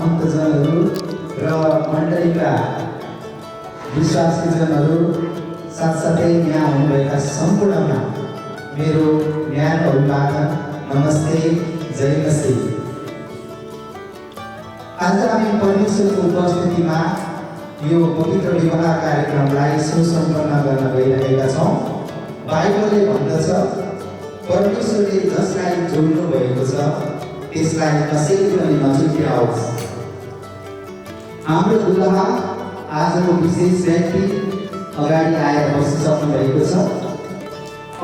आफन्तजनहरू र मण्डलीका विश्वासीजनहरू साथसाथै यहाँ हुनुभएका सम्पूर्णमा मेरो न्यानो अभिवादन, नमस्ते, जय मसीह। आज हामी परमेश्वरको उपस्थितिमा यो पवित्र विवाह कार्यक्रमलाई सुसम्पन्न गर्न गइरहेका छौँ। बाइबलले भन्दछ, परमेश्वरले जसलाई जोड्नु भएको छ त्यसलाई कसैले पनि नछुट्याओस्। हाम्रो दुलहा आजको विशेष व्यक्ति अगाडि आएर बसिसक्नु भएको छ।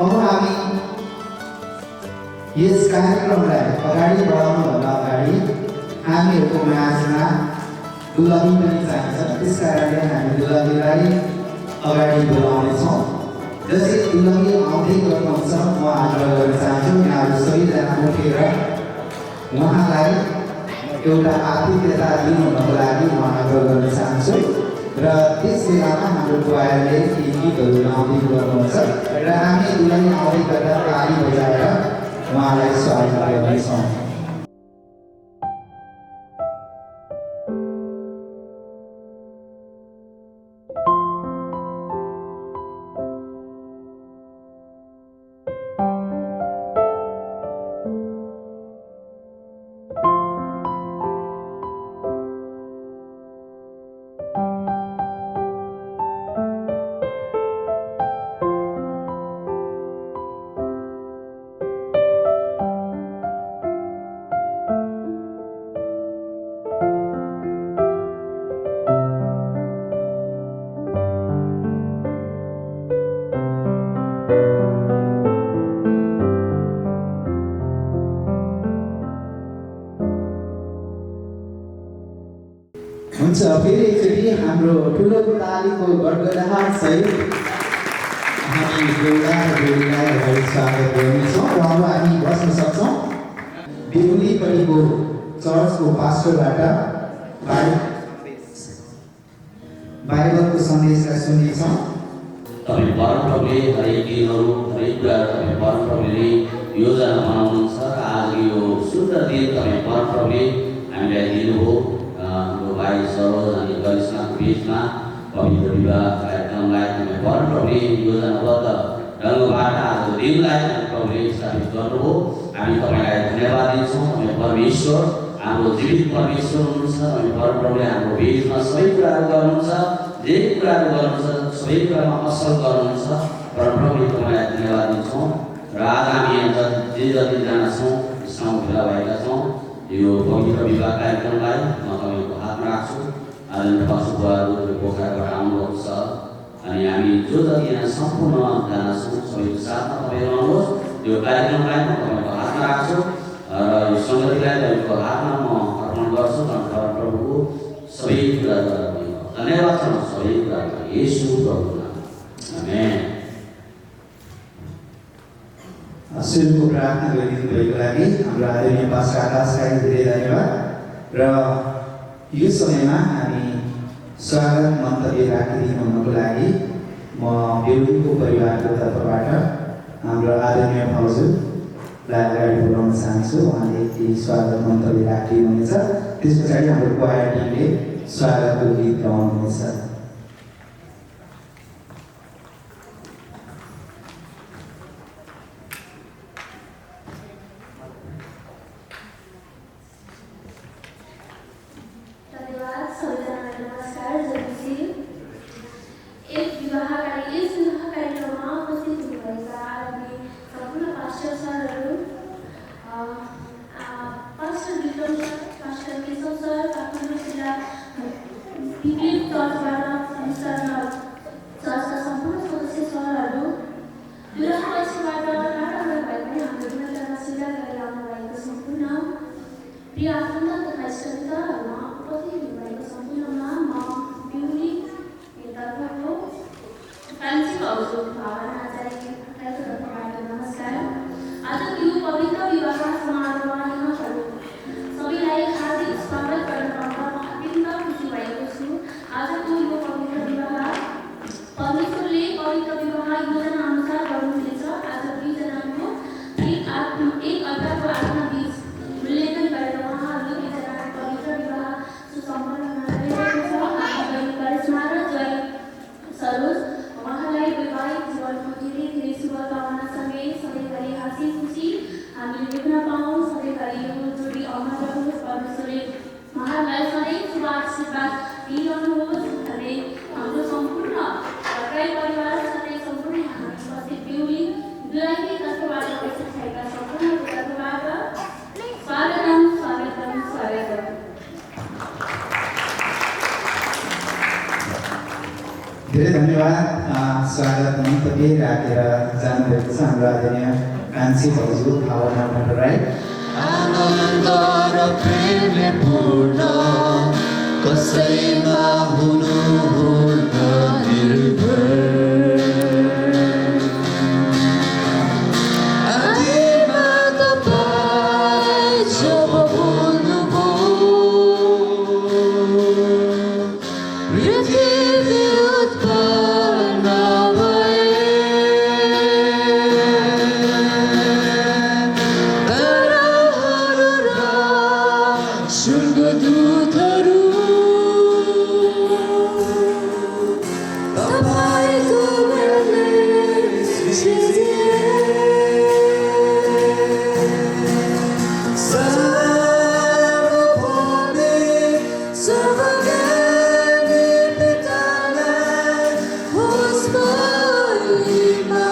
अब हामी यस कार्यक्रमलाई अगाडि बढाउनुभन्दा अगाडि हामीहरूको माझमा दुलही पनि चाहिन्छ। त्यस कारणले हामी दुलहीलाई अगाडि बोलाउनेछौँ। जसरी दुलही आउँदै गर्नुहुन्छ म आग्रह गर्न चाहन्छु यहाँहरू सबैजना उठेर उहाँलाई एउटा आतिथ्यता दिनुको लागि म आग्रह गर्न चाहन्छु। र त्यस बेलामा हाम्रो क्वायरले केही गीतहरू गाउँदै गर्नुहुन्छ र हामी दुलही आउँदै गर्दा ताली बजाएर उहाँलाई स्वागत गर्नेछौँ। हुन्छ, फेरि एकचोटि हाम्रो ठुलो तालीको गडगडाट सहित हामी बेहुला र बेहुलीलाई अगाडि स्वागत गर्नेछौँ र अब हामी बस्न सक्छौँ। बेहुलीपट्टिको चर्चको पास्टरबाट बाइबलको सन्देशलाई सुन्नेछौँ। तपाईँ परमप्रभुले हरेक दिनहरू हरेक कुराहरू तपाईँ परमप्रभुले योजना बनाउनुहुन्छ र आज यो सुन्दर दिन तपाईँ परमप्रभुले हामीलाई दिनुभयो। हाम्रो भाइ सरोज अनि करिश्माको बिचमा पवित्र विवाह कार्यक्रमलाई तपाईँ परमप्रभुले योजनाबद्ध ढङ्गबाट आजको दिनलाई प्रभुले स्थापित गर्नुभयो। हामी तपाईँलाई धन्यवाद दिन्छौँ। तपाईँ परमेश्वर, हाम्रो जीवित परमेश्वर हुनुहुन्छ। तपाईँ परमप्रभुले हाम्रो बिचमा सबै कुराहरू गर्नुहुन्छ, जे कुराहरू गर्नुहुन्छ सबै कुरामा असल गर्नुहुन्छ। परमप्रभुले तपाईँलाई धन्यवाद दिन्छौँ। र आज हामी यहाँ जे जतिजना छौँ यसमा भेला भएका छौँ यो पवित्र विवाह कार्यक्रमलाई म तपाईँको हातमा राख्छु। आदरणीय पशुहरू पोखराबाट आउनुभएको छ अनि हामी जो जतिजना सम्पूर्णजना छौँ सबैको साथमा तपाईँ रहनुहोस्। यो कार्यक्रमलाई म तपाईँको हातमा राख्छु र यो सङ्गतिलाई तपाईँको हातमा म अर्पण गर्छु। परमप्रभुको सबै कुरा धन्यवाद छ सबै कुरा येशू प्रभुमा, आमेन। सुनको प्रार्थना गरिदिनु भएको लागि हाम्रो आदरणीय पास्टर आकाशलाई धेरै धन्यवाद। र यो समयमा हामी स्वागत मन्तव्य राखिदिनुको लागि म बेहुलीको परिवारको तर्फबाट हाम्रो आदरणीय भाउजूलाई अगाडि बोलाउन चाहन्छु। उहाँले केही स्वागत मन्तव्य राखिदिनुहुनेछ। त्यस पछाडि हाम्रो क्वायर टिमले स्वागतको गीत गाउनुहुनेछ। एक अर्काको आत्मा बीच मूल्याङ्कन गरेर उहाँहरू एकजना पवित्र विवाह देख्न पाऊँ सधैँभरि यो जोडी अमर रहोस् परमेश्वरले उहाँहरूलाई सधैँ शुभ आशीर्वाद दिइरहनुहोस् भने हाम्रो सम्पूर्ण घरकै परिवार सधैँ सम्पूर्ण हामी बसेको बेहुली दुलहीको तर्फबाट उपस्थित भएका सम्पूर्णको तर्फबाट स्वागतम स्वागतम स्वागतम। धेरै धन्यवाद। स्वागत मन्तव्य राखेर जानुभएको छ हाम्रो आदरणीय कान्छी भाउजू भावना भट्टराई। आनन्द र प्रेमले पूर्ण कसैमा हुनु निर्भर आदिमा तपाईँ जब बोल्नुभयो पृथ्वी उत्पन्न भए ताराहरू र स्वर्गदूतहरू तपाईँको गुणले सृजिए। सर्वभौमिक सर्वज्ञानी पितालाई होस् महिमा।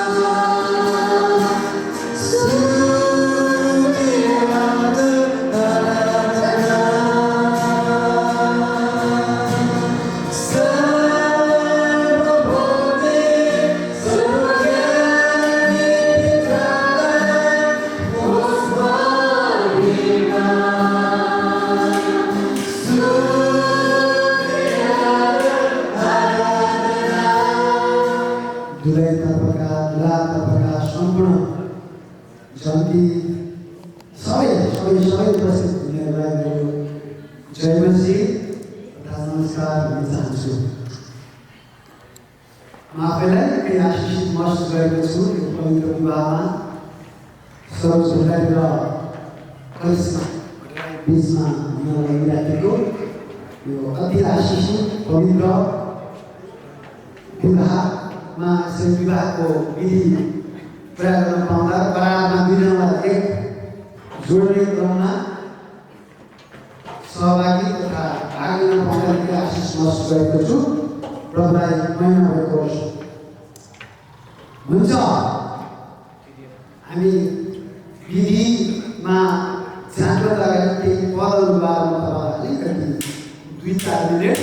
स्तुति आदर आराधना। सर्वभौमिक सर्वज्ञानी पितालाई होस् महिमा। दुलै तर्फका दुला तर्फका सम्पूर्ण जन्ती सबै उपस्थित हुनेहरूलाई मेरो जयमसी तथा नमस्कार भन्न चाहन्छु। म आफैलाई निकै आशिषित महसुस गरेको छु यो पवित्र विवाहमा सरोज भण्डारी र करिश्मा भट्टराई बिचमा हुन लागिराखेको यो अति आशिषित पवित्र विवाहमा यसरी विवाहको विधि पुरा गर्न पाउँदा करारमा दुईजनालाई एक जोड्ने क्रममा सहभागी तथा भाग लिन पाउँदा निकै आशिष महसुस गरेको छु। प्रभुलाई महिमा भएको होस्। हुन्छ हामी विधिमा जानको अगाडि केही पदहरू बारेमा तपाईँलाई अलिकति 2-4 मिनट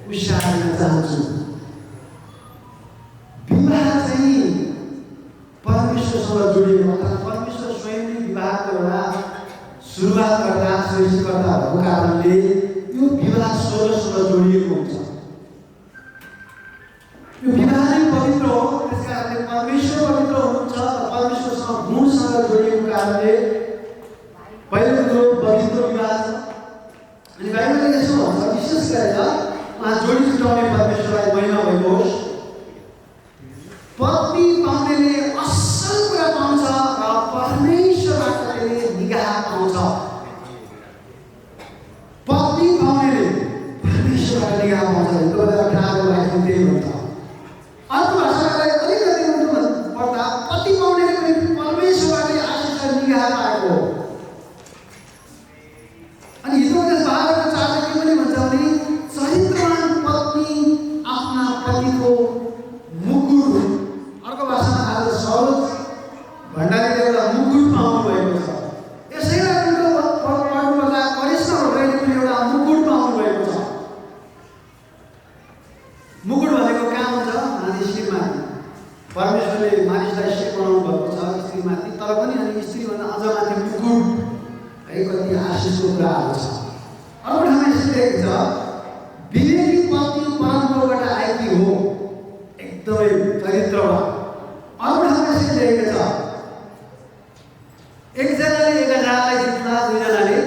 उत्साह दिन चाहन्छु। विवाह चाहिँ परमेश्वरसँग जोडिएको अर्थात् परमेश्वर स्वयंले विवाहको एउटा सुरुवातकर्ता सृष्टिकर्ता भएको कारणले यो विवाह स्वर्गसँग जोडिएको हुन्छ। यो विवाह नै पवित्र हो, त्यस कारणले परमेश्वर पवित्र हुनुहुन्छ र परमेश्वरसँग गुणसँग जोडिएको कारणले पहिलो कुरो पवित्र विवाह छ। अनि बाइबलले यसो भन्छ, विशेष गरेर उहाँ जोडी छुटाउने परमेश्वरलाई महिमा भएको होस्। पत्नी पाउनेले असल कुरा पाउँछ र परमेश्वरबाट त्यसले निगाह पाउँछ। पत्नी पाउनेले परमेश्वरबाट निगाह पाउँछ। तपाईँलाई 18 वाक्य त्यही भन्छ। अर्को भाषालाई अलिकति उल्टो पर्दा पति पाउनेले पनि परमेश्वरबाट आशिष र निगाह पाएको हो। अनि हिजो त्यस भागको 4 के पनि भन्छ भने चरित्रवान पत्नी आफ्ना पतिको मुकुट हुन्। अर्को भाषामा आज सरोज भण्डारीले एउटा मुकुट पाउनु भएको छ। यसैलाई उल्टो पढ्नुपर्दा करिश्मा भट्टराईले पनि एउटा मुकुट पाउनु भएको छ। मुकुट भनेको कहाँ हुन्छ? मानिस श्रीमाथि। परमेश्वरले मानिसलाई श्री बनाउनु भएको छ स्त्रीमाथि, तर पनि अनि स्त्रीभन्दा अझ माथि मुकुट है कति आशिषको कुराहरू छ। अर्को ठाउँमा यसो लेखेको छ, विवेकी पत्नी परमप्रभुबाट आएकी हो, एकदमै चरित्रवान। अर्को ठाउँमा यसो लेखेको छ, एकजनाले 1000लाई जित्ला, दुईजनाले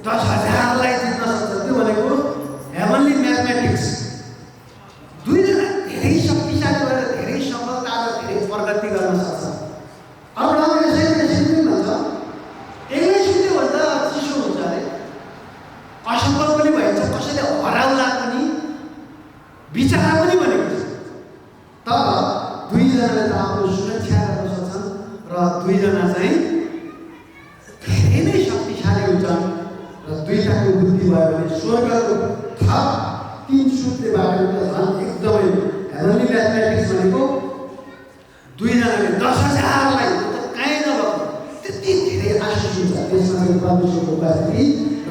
10,000लाई जित्न सक्छ। त्यो भनेको हेभनली म्याथमेटिक्स। दुईजना धेरै शक्तिशाली भएर धेरै सफलता र धेरै प्रगति गर्न सक्छ। अर्को ठाउँमा यसो पनि भन्छ, एक्लै सुत्यो भन्दा चिसो हुन्छ अरे, असफल पनि भइन्छ, कसैले हराउला पनि बिचरा पनि भनेको छ। तर दुईजनाले त आफ्नो सुरक्षा गर्न सक्छन् र दुईजना चाहिँ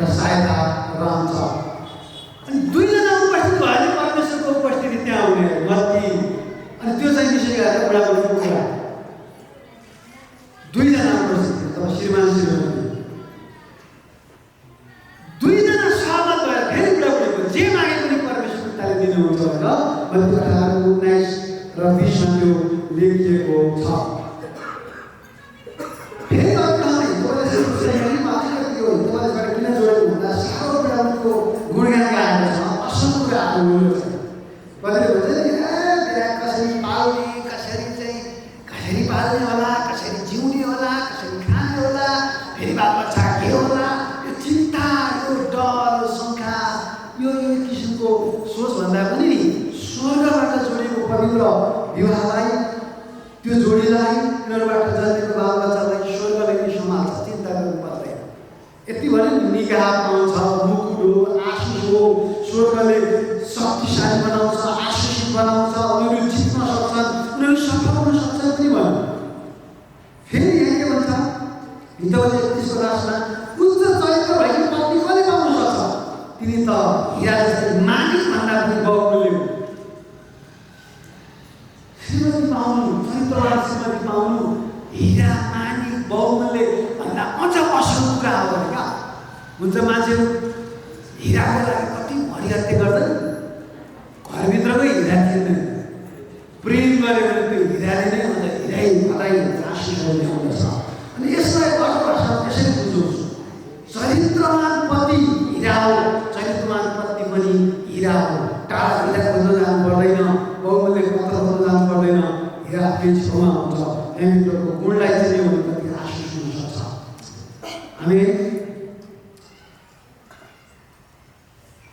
एउटा सहायता रहन्छ। अनि दुईजना उपस्थित भयो भने परमेश्वरको उपस्थिति त्यहाँ हुने मत्ती, अनि त्यो चाहिँ विशेष गरेर बुढाबुढीको कुरा। दुईजना उपस्थित तब श्रीमान श्रीमती दुईजना सहमत भएर फेरि बुढाबुढीको जे मागे पनि परमेश्वर पिताले दिनुहुन्छ भनेर मत्ती 18:19 र 20 मा त्यो लेखिएको छ। फेरि तपाईले किन जोडेको भन्दा सारो बुढाबुढीको गुणगान गाएको छ, असल कुराहरू बोलेको छ। कतिले भन्छ नि बिहा कसरी पाल्ने, कसरी पाल्ने होला, कसरी जिउने होला, कसरी खाने होला, फेरि बालबच्चा के होला, यो चिन्ता, यो डर, शङ्का, यो किसिमको सोचभन्दा पनि नि स्वर्गबाट जोडिएको पवित्र विवाहलाई, त्यो जोडीलाई, तिनीहरूबाट जन्मेको बालबच्चालाई स्वर्गले पनि सम्हाल्छ, चिन्ता गर्नु पर्दैन। यति भने निकाह पाउँछ, मुकुट हो, आशिष हो, स्वर्गले शक्तिशाली बनाउँछ, आशिषित बनाउँछ, उनीहरू जित्न सक्छन्, उनीहरू सफल हुन सक्छन् पनि भन्यो। फेरि यहाँ के भन्छ हितवचन 31 को लास्टमा, उच्च चरित्र भएको पत्नी कसले पाउन सक्छ? तिनी त हिरा जस्तै मानिस भन्दा पनि बहुमूल्य हो। श्रीमती पाउनु, चरित्रवान श्रीमती पाउनु हिरा मानिस बहुमूल्य भन्दा अझ असल कुरा हो भने क्या हुन्छ। मान्छेहरू हिराको लागि कति भरिहत्ते गर्छन्, घरभित्रकै हिरा थिएन, प्रेम गऱ्यो भने त्यो हिराले नै हुन्छ, हिरै कतै आशिषहरू ल्याउँदछ। अनि यसलाई अर्को भाषामा यसरी बुझ्नुहोस्, चरित्रवान पति हिरा हो, चरित्रवान पत्नी पनि हिरा हो। टाढा हिरा खोज्न जानु पर्दैन, बहुमूल्य पत्र खोज्न जानु पर्दैन, हिरा आफ्नो छेउमा हुन्छ। हामीभित्रको गुणलाई चाहिँ भने कति आशिष हुन सक्छ। हामी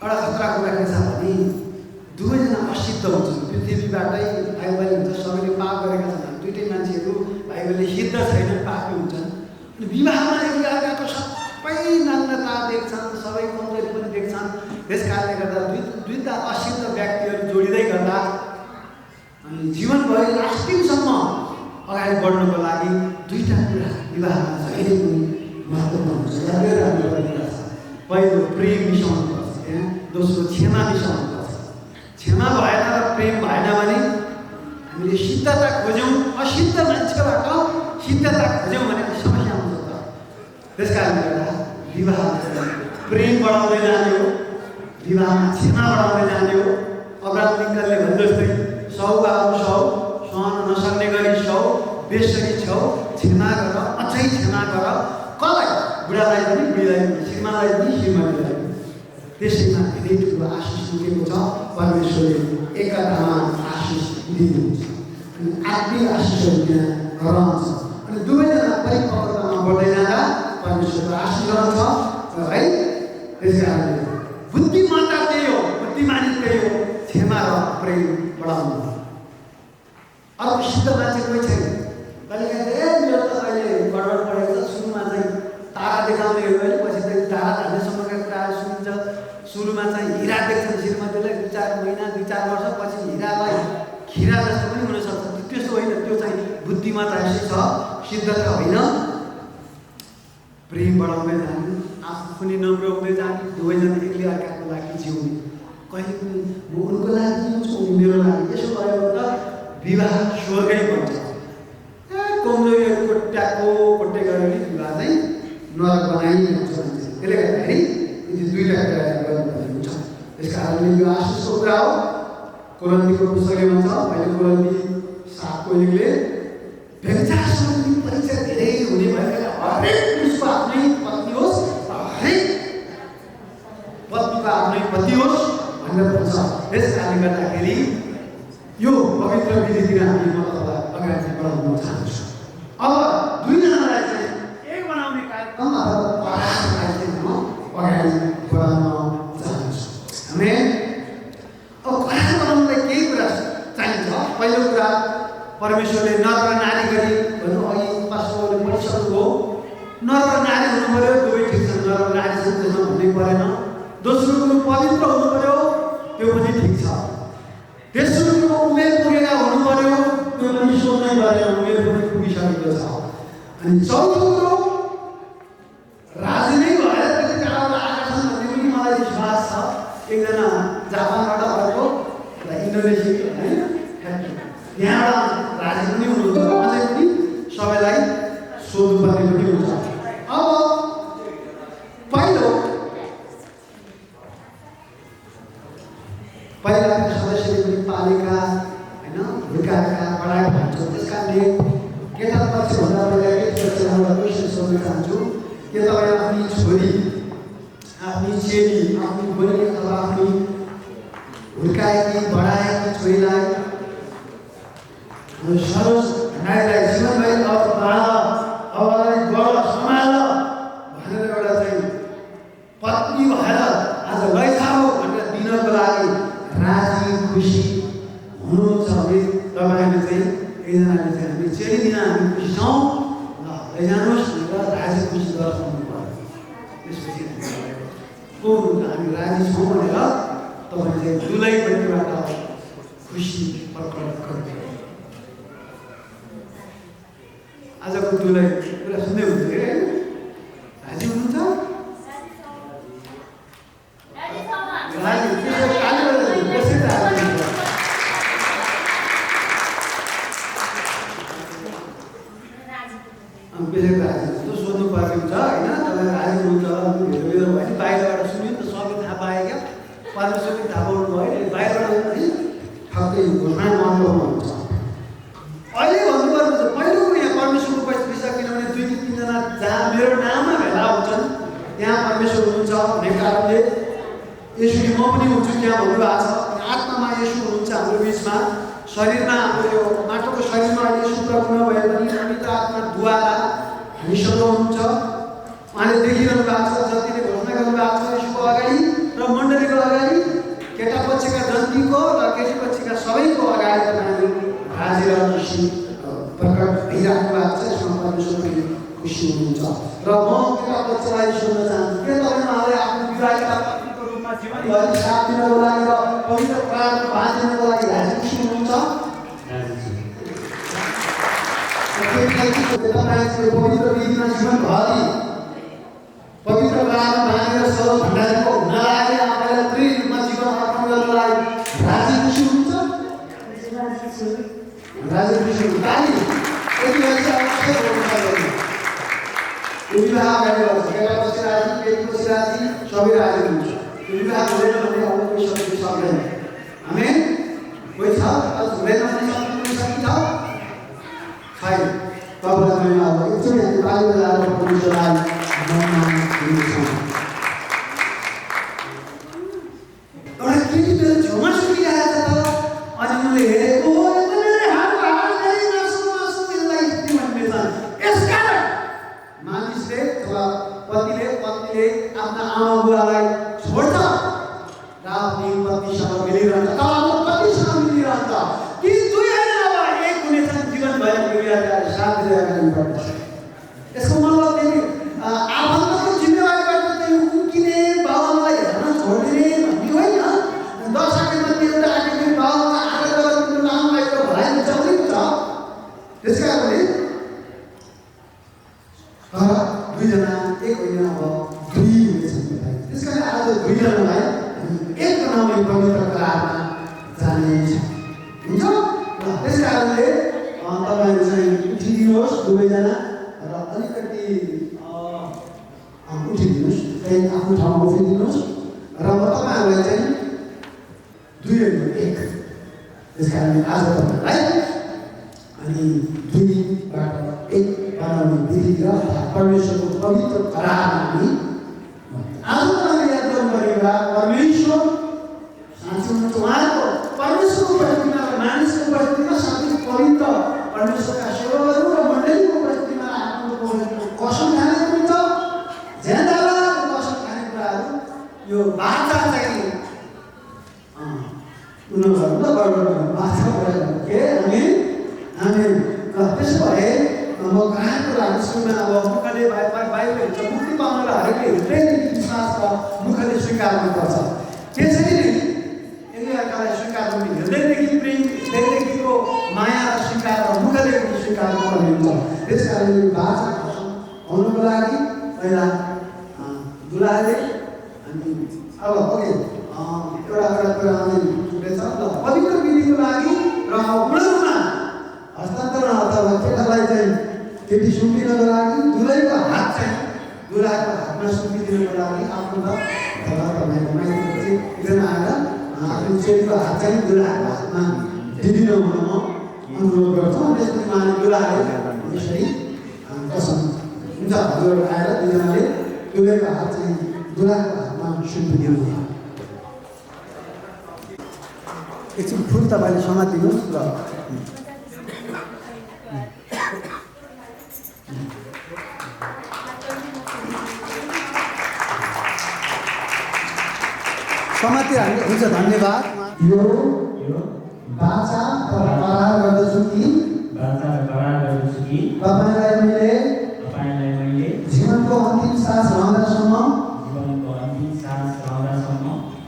एउटा खतरा कुरा के छ भने दुवैजना असिद्ध हुन्छन्, पृथ्वीबाटै बाइबल हुन्छ, सबैले पाप गरेका छन्। दुइटै मान्छेहरू बाइबलले सिद्ध छैनन्, पापी हुन्छन्। अनि विवाहमा एकअर्काको सबै नग्नता देख्छन्, सबै कमजोरी पनि देख्छन्। त्यस कारणले गर्दा दुईटा असिद्ध व्यक्तिहरू जोडिँदै गर्दा अनि जीवनभरि लास्टिङसम्म अगाडि बढ्नको लागि दुईटा कुरा विवाहमा जहिले पनि महत्त्वपूर्ण हुन्छ। पहिलो प्रेम मिसाउनु पर्छ, दोस्रो क्षमा मिसाउनु पर्छ। क्षमा भएन र प्रेम भएन भने हामीले सिद्धता खोज्यौँ, असिद्ध मान्छेबाट सिद्धता खोज्यौँ भने समस्या हुन्छ। त्यस कारणले गर्दा विवाह प्रेम बढाउँदै जाने हो, विवाहमा क्षमा बढाउँदै जाने हो। अब्राहम लिङ्कनले भने जस्तै सौ बाबु सौ, सहन नसक्ने गरी सौ, बेसरी छौ, क्षमा गर, अझै क्षमा गर। कसलाई? बुढालाई पनि, बुढीलाई पनि, श्रीमानलाई पनि, श्रीमतीलाई पनि। त्यसैमा धेरै ठुलो आशिष दिएको छ। परमेश्वरले एकतामा आशिष दिनुहुन्छ, अनि आत्मिक आशिषहरू त्यहाँ रहन्छ। अनि दुवैजना परिपक्वतामा बढ्दै जाँदा परमेश्वरको आशिष रहन्छ है। त्यस कारणले बुद्धिमत्ता त्यही हो, बुद्धिमानी त्यही हो, क्षमा र प्रेम बढाउनु। अर्को सिद्ध मान्छे कोही छैन। कहिलेकाहीँ मेरो त अहिले गडबड परेको छ, सुरुमा चाहिँ तारा देखाउने हो भने पछि चाहिँ तारा जानेसम्मका कुराहरू सुनिन्छ। सुरुमा चाहिँ हिरा देख्छन् श्रीमतीलाई, 2-4 महिना 2-4 वर्ष पछि हिरालाई खिरा जस्तो पनि हुनसक्छ। त्यस्तो होइन, त्यो चाहिँ बुद्धिमत्ता यसै छ, सिद्धता होइन। प्रेम बढाउँदै जाने, आफू पनि नम्र हुँदै जाने, दुवैजना एकले अर्काको लागि जिउने। कहिले पनि म उनको लागि जिउँछु, मेरो लागि। यसो भयो भने विवाह स्वर्गै बन्छ। कमजोरीहरूको ट्याक्को कोट्टे गरेर विवाह चाहिँ नरक बनाइन्छ। त्यसले गर्दाखेरि यी दुईटा कुरा गर्नुपर्ने हुन्छ। त्यस कारणले यो आशिषको कुरा हो। कोरिन्थीको पुस्तकले भन्छ, अहिले कोरिन्थी 7:1ले व्यभिचारसँग परिचय धेरै हुने भएकाले हरेक पुरुषको आफ्नै पत्नी होस्, हरेक पत्नीको आफ्नै पति होस् भनेर भन्छ। त्यस कारणले गर्दाखेरि यो पवित्र विधितिर हामी मतलब अगाडि बढाउन चाहन्छौँ। अब दुईजनालाई चाहिँ एक बनाउने कार्यक्रम अथवा अगाडि बढाउन चाहन्छौँ। हामी अब करार बनाउनलाई केही कुरा चाहिन्छ। पहिलो कुरा परमेश्वरले नर र नारी गरी भन्नु अघि पास्टरले पढिसक्नुभयो। नर र नारी हुनु पर्यो, दुवै ठिक छ, नर र नारी त्यसमा भन्नै परेन। दोस्रो कुरो पवित्र हुनु पर्यो, त्यो पनि ठिक छ। तेस्रो कुरो उमेर पुगेका हुनु पर्यो, त्यो पनि सोध्नै परेन, उमेर पनि पुगिसकेको छ। अनि चौथो कुरो राजी नै भएर त्यति टाढा आएका त्यहाँबाट राजी पनि हुनुहुन्छ, अझै पनि सबैलाई सोध्नुपर्ने पनि हुन्छ। अब पहिलाका सदस्यले पनि पालेका होइन हुर्काएका पढाएका हुन्छ। त्यस कारणले केटा पक्षभन्दा पहिला के एउटा क्वेसन सोध्न चाहन्छु, के तपाईँ आफ्नी छोरी, आफ्नी चेली, आफ्नी बहिनी अथवा आफ्नी हुर्काएकी बढाएकी छोरीलाई सरोज नारीलाई जीवनभरि अब बाँध, अबलाई गर, सम्हाल भनेर एउटा चाहिँ पत्नी भएर आज लैजाऊ भनेर दिनको लागि राजी खुसी हुनुहुन्छ भने तपाईँले चाहिँ एकजनाले चाहिँ हामी चेली दिन हामी खुसी छौँ ल लैजानुहोस् भनेर राजी खुसी गरेर सक्नु पर्यो। त्यसपछि को हुन्छ हामी राजी छौँ भनेर तपाईँले चाहिँ दुलैपट्टिबाट खुसी प्रकट गर्नु। आजको दुलै कुरा सुन्दै हुन्थ्यो है, राजी हुनुहुन्छ? राजी त्यसरी राजी सोध्नु पर्ने हुन्छ होइन। तपाईँ राजी हुनुहुन्छ भेर भेर भयो नि, बाहिरबाट सुन्यो नि त सबै थाहा पाए क्या, परमेश्वरले थाहा पाउनु भयो, बाहिरबाट है ठक्कै घोषणा गर्नुहुन्छ। अहिले भन्नुपर्ने छ पहिलोको यहाँ परमेश्वरको उपस्थिति छ, किनभने 2-3 जना जहाँ मेरो नाममा भेला हुन्छन् त्यहाँ परमेश्वर हुनुहुन्छ भन्ने कारणले यसुले म पनि हुन्छु त्यहाँ भन्नुभएको छ। आत्मामा यसु हुनुहुन्छ हाम्रो बिचमा, शरीरमा हाम्रो यो माटोको शरीरमा यसु प्रभु नभए पनि पवित्र आत्माद्वारा हामीसँग हुनुहुन्छ। उहाँले देखिरहनु भएको छ, जतिले घोषणा गर्नुभएको छ यसुको अगाडि र मण्डलीको अगाडि, केटा पक्षका जन्तीको र केटी पक्षका सबैको अगाडि तपाईँले राजी र खुसी प्रकट भइराख्नु भएको छ। यसमा परमेश्वर पनि खुसी हुनुहुन्छ। र म केटा पक्षलाई सोध्न चाहन्छु, के तपाईँ उहाँलाई आफ्नो विवाहिता पत्नीको रूपमा जीवनभरि साथ दिनको लागि र पवित्र प्राणको भाग दिनको लागि राजी खुसी हुनुहुन्छ? तपाईँको पवित्र विधिमा जीवनभरि पवित्र प्राणमा बाँधेर सर्व भण्डारीको हुन लागि आफूलाई त्रिय रूपमा जीवन अर्पण गर्नको लागि राजी खुसी हुनुहुन्छ? राजी खुसी हुनुहुन्छ? यति बेला चाहिँ अवश्य बोल्नु पर्दैन। विवाह अगाडि गर्छ, केटा पछि राजी, केटी पछि राजी, सबै राजी हुन्छ। विवाह हुँदैन भने अब कोही सक्नु सक्दैन। आमेन? कोही छ हुँदैन भने सक्नु कोही सकिन्छ छैन। तपाईँलाई मैले अब एकचोटि हामी बाहिर बजाएर परमेश्वरलाई महिमा दिन्छौँ। एउटा केटी मेरो छेउमा सुनिरहेको छ त, अनि मैले हेरेको मानिसले अथवा पतिले आफ्ना आमा बुवालाई छोड्छ र आफ्नी पत्नीसँग मिलिरहन्छ, तर आफ्नो पतिसँग मिलिरहन्छ। ती दुईजना अब एक हुनेछन्, जीवनभरि मिलिरहेका साथ दिइरहेका हुनुपर्छ। यसको मतलब फेरि आफन्तको जिम्मेवारीबाट चाहिँ उम्किने बाबुआमालाई हेर्न छोडिदिने भन्ने होइन। 10 आँखामध्ये एउटा आँखा फेरि बाबुआमा आँखा गरेर तिम्रो नामलाई त भलाइ हुन्छ पनि हुन्छ। त्यस कारणले दुईजना एक होइन, अब दुई हुनेछन्। त्यस कारण आज दुईजनालाई एक बनाउने पवित्र करारमा जानेछ हुन्छ। त्यस कारणले तपाईँहरू चाहिँ उठिदिनुहोस् दुवैजना र अलिकति उठिदिनुहोस्, त्यही आफ्नो ठाउँमा उठिदिनुहोस् र म तपाईँहरूलाई चाहिँ दुईहरू एक। त्यस कारणले आज तपाईँहरूलाई अनि दुईबाट एक बनाउने विधि र परमेश्वरको पवित्र करारमा हामी आज तपाईँले याद गर्नुपर्ने कुरा, परमेश्वर साँच्चै हुनुहुन्छ। उहाँको परमेश्वरको उपस्थितिमा र मानिसको उपस्थितिमा साथै पवित्र परमेश्वरका सेवकहरू र मण्डलीको उपस्थितिमा आफ्नो कसम खाने हुन्छ, ज्यादाको कसम खाने कुराहरू यो बाचा चाहिँ उनीहरू बाचा गरेर के हामी त्यसो भए म ग्राहकको लागि सुरुमा अब मुखले बाइबल हुन्छ, मुक्ति पाउनलाई हरेकले हृदयदेखि विश्वास र मुखले स्वीकार गर्नुपर्छ। त्यसरी नै एकअर्कालाई स्वीकार गर्ने हृदयदेखि प्रेम, हृदयदेखिको माया र स्वीकार र मुखले पनि स्वीकार गर्नुपर्ने हुन्छ। त्यस कारणले बाचा आउनुको लागि पहिला दुलाले अनि अब ओके एउटा कुरा आउने छुट्टै छ। ल पवित्र विधिको लागि र गुणमा केटी सुम्पिनको लागि दुलैको हात चाहिँ दुलाको हातमा सुम्पिदिनको लागि आफ्नो अथवा तपाईँको माइतीको चाहिँ एकजना आएर आफ्नो चेलीको हात चाहिँ दुलाको हातमा दिदिनु हुन म अनुरोध गर्छु। त्यसपछि उहाँले दुलाले यसरी कसम हुन्छ हजुर आएर दुईजनाले दुलैको हात चाहिँ दुलाको हातमा सुम्पिदिनु होला। एकछिन फुल तपाईँले समातिनुहोस् ल समातिहाल्नु हुन्छ। धन्यवाद। यो बाचा करार गर्दछु कि तपाईँलाई मैले जीवनको अन्तिम सास रहँदासम्म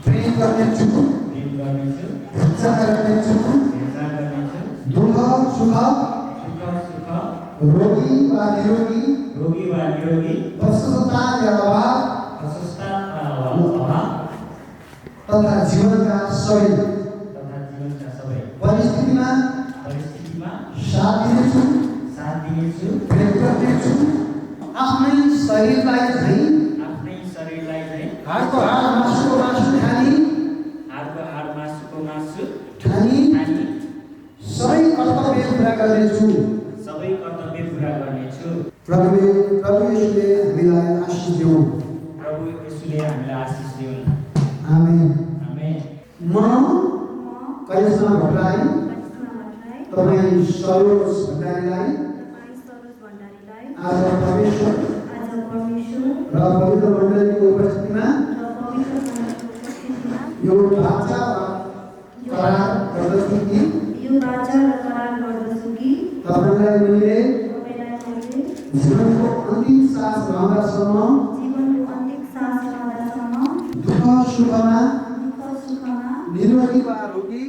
प्रेम गर्नेछु, हिंसा गर्नेछु, दुःख सुख रोगी वा निरोगी प्रशस्तता या अभाव तथा जीवनका सबै परिस्थितिमा साथ दिनेछु, प्रेम गर्नेछु, आफ्नै शरीरलाई झैँ हाडको हाड मासुको मासु ठानी सबै कर्तव्य पुरा गर्नेछु। प्रभु येशूले हामीलाई आशिष दिउन्। आमेन। म कलेजमा भट्टराई तपाईँ सरोज भण्डारीलाई आज परमेश्वर र पवित्र मण्डलीको उपस्थितिमा यो बाचा करार गर्दछु कि तपाईँलाई मैले जीवनको अन्तिम सास रहँदासम्म दुःख सुखमा निरोगी वा रोगी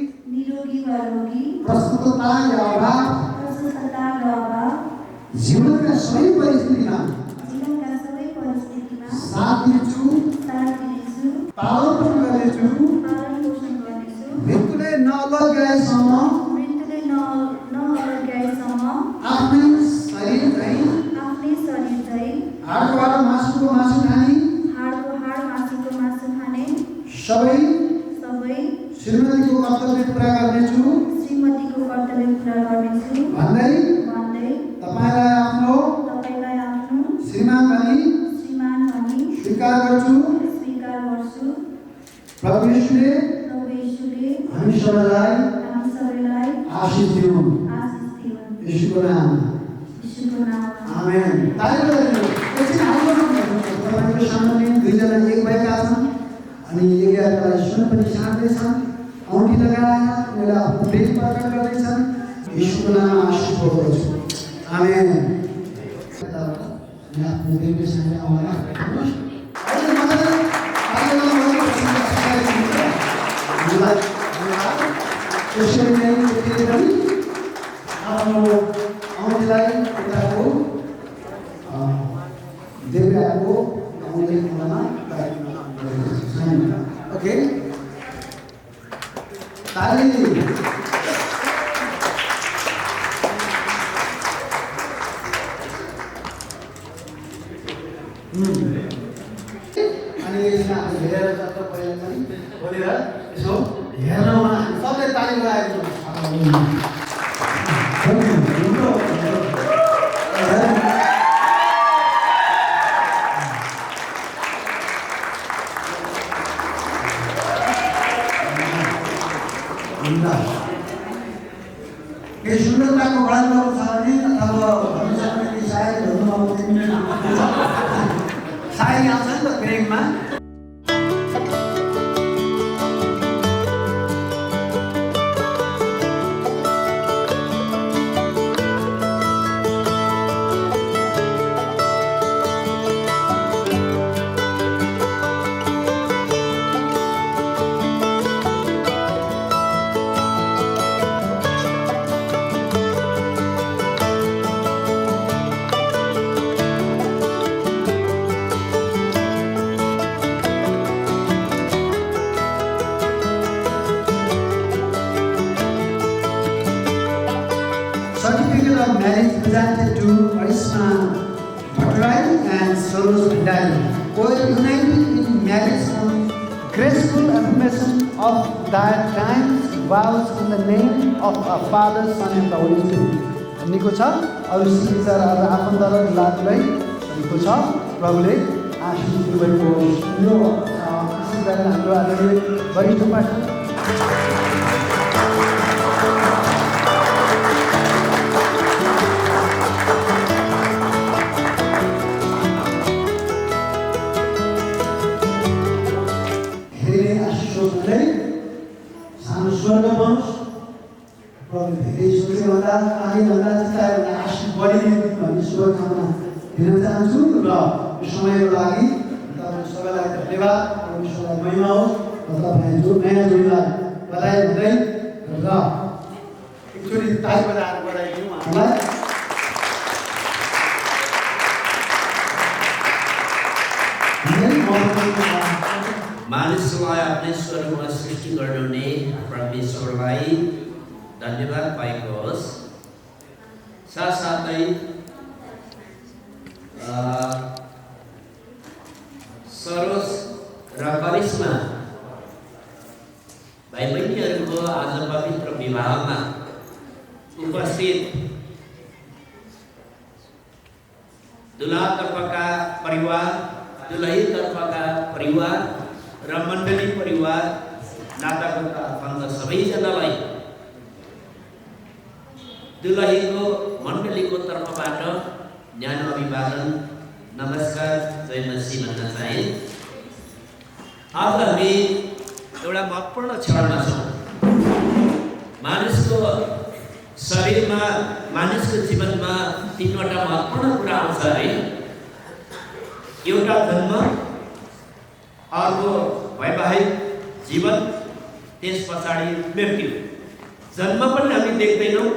प्रस्तुतता या अभाव जीवनका सबै परिस्थितिमा साथ दिन्छु, पालन गर्नेछु, मृत्युले नलगाएसम्म आफ्नै शरीर चाहिँ हाडको हाड मासुको मासु खाने सबै श्रीमतीको कर्तव्य पुरा गर्नेछु भन्दै तपाईँलाई आफ्नो श्रीमान भनी स्वीकार गर्छु। प्रभु येशूले हामी सबैलाई आशिष दिउन्। येशूको नाममा आमेन। ताली बजाइदिनु। एकछिन हाम्रो तपाईँको सामुन्ने दुईजना एक भएका छन् अनि एकअर्कालाई सुन पनि छाड्दैछन्, औँठी लगाएर उनीहरूलाई आफ्नो प्रेम प्रकट गर्दैछन्। येशूको नाममा आशिष पाउँदछु। आमेन। आफ्नो बेबीसँग आउन अहिले मजाले त्यसरी नै त्यसले पनि आफ्नो औँठीलाई उताको देब्राको औँठी खुलामा ओके ताली। अनि यसमा हेरेर जस्तो पहिला पनि बोलेर यसो हेर्नमा सबले ताली लगाएको यो सुन्दरताको वर्णन गर्नु छ भने अथवा भन्नु सक्ने कि सायद भन्नु अब 3 मिनेट सायद आउँछ नि त ब्रेकमा। certificate of marriage presented to Karisma Bhattarai and Sarosh Bhandari were united in marriage on graceful affirmation of their times vows in the name of a Father, Son and the Holy Spirit. भनेको छ अरू शिक्षाहरू आफन्तलाई लाग्दै भनेको छ प्रभुले आशिष दिनुभएको यो आशीर्वाद हाम्रो आदरणीय वरिष्ठ पास्टर सानो स्वर्ग वंश प्रभु धेरै सोचेभन्दा आगेभन्दा चिताभन्दा आशिष बढिदिनु भन्ने शुभकामना दिन चाहन्छु र यो समयको लागि तपाईँ सबैलाई धन्यवाद परमेश्वरलाई महिमा होस् र तपाईँ जो नयाँ जोडीलाई बधाई हुँदै र एकचोटि ताली बजाएर बधाई दिउँ हामीलाई मानिसलाई आफ्नै स्वरूपमा सृष्टि गर्नुहुने परमेश्वरलाई धन्यवाद पाएको होस्। साथसाथै सरोज र करिश्मा भाइ बहिनीहरूको आज पवित्र विवाहमा उपस्थित दुल्हातर्फका परिवार, दुलहीतर्फका परिवार र मण्डली परिवार, नातागोता आफन्त सबैजनालाई दुलहीको मण्डलीको तर्फबाट न्यानो अभिवादन, नमस्कार, जय मसीह भन्न चाहे। आज हामी एउटा महत्त्वपूर्ण क्षणमा छौँ। मानिसको शरीरमा, मानिसको जीवनमा तीनवटा महत्त्वपूर्ण कुरा आउँछ है। एउटा जन्म, अर्को वैवाहिक जीवन, त्यस पछाडि मृत्यु। जन्म पनि हामी देख्दैनौँ,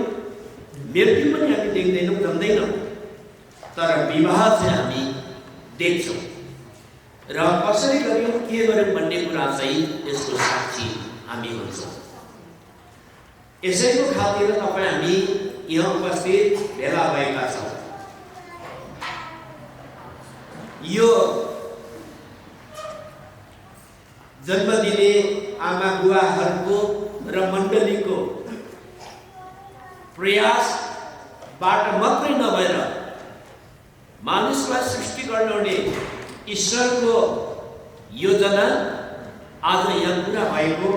मृत्यु पनि हामी देख्दैनौँ, जन्दैनौँ, तर विवाह चाहिँ हामी देख्छौँ र कसरी गर्यौँ, के गर्यौँ भन्ने कुरा चाहिँ यसको साक्षी हामी हुन्छौँ। यसैको खातिर तपाईँ हामी यहाँ उपस्थित भेला भएका छौँ। यो जन्म दिने आमा बुवाहरूको र मण्डलीको प्रयासबाट मात्रै नभएर मानिसलाई सृष्टि गर्नुहुने ईश्वरको योजना आज यहाँ पुरा भएको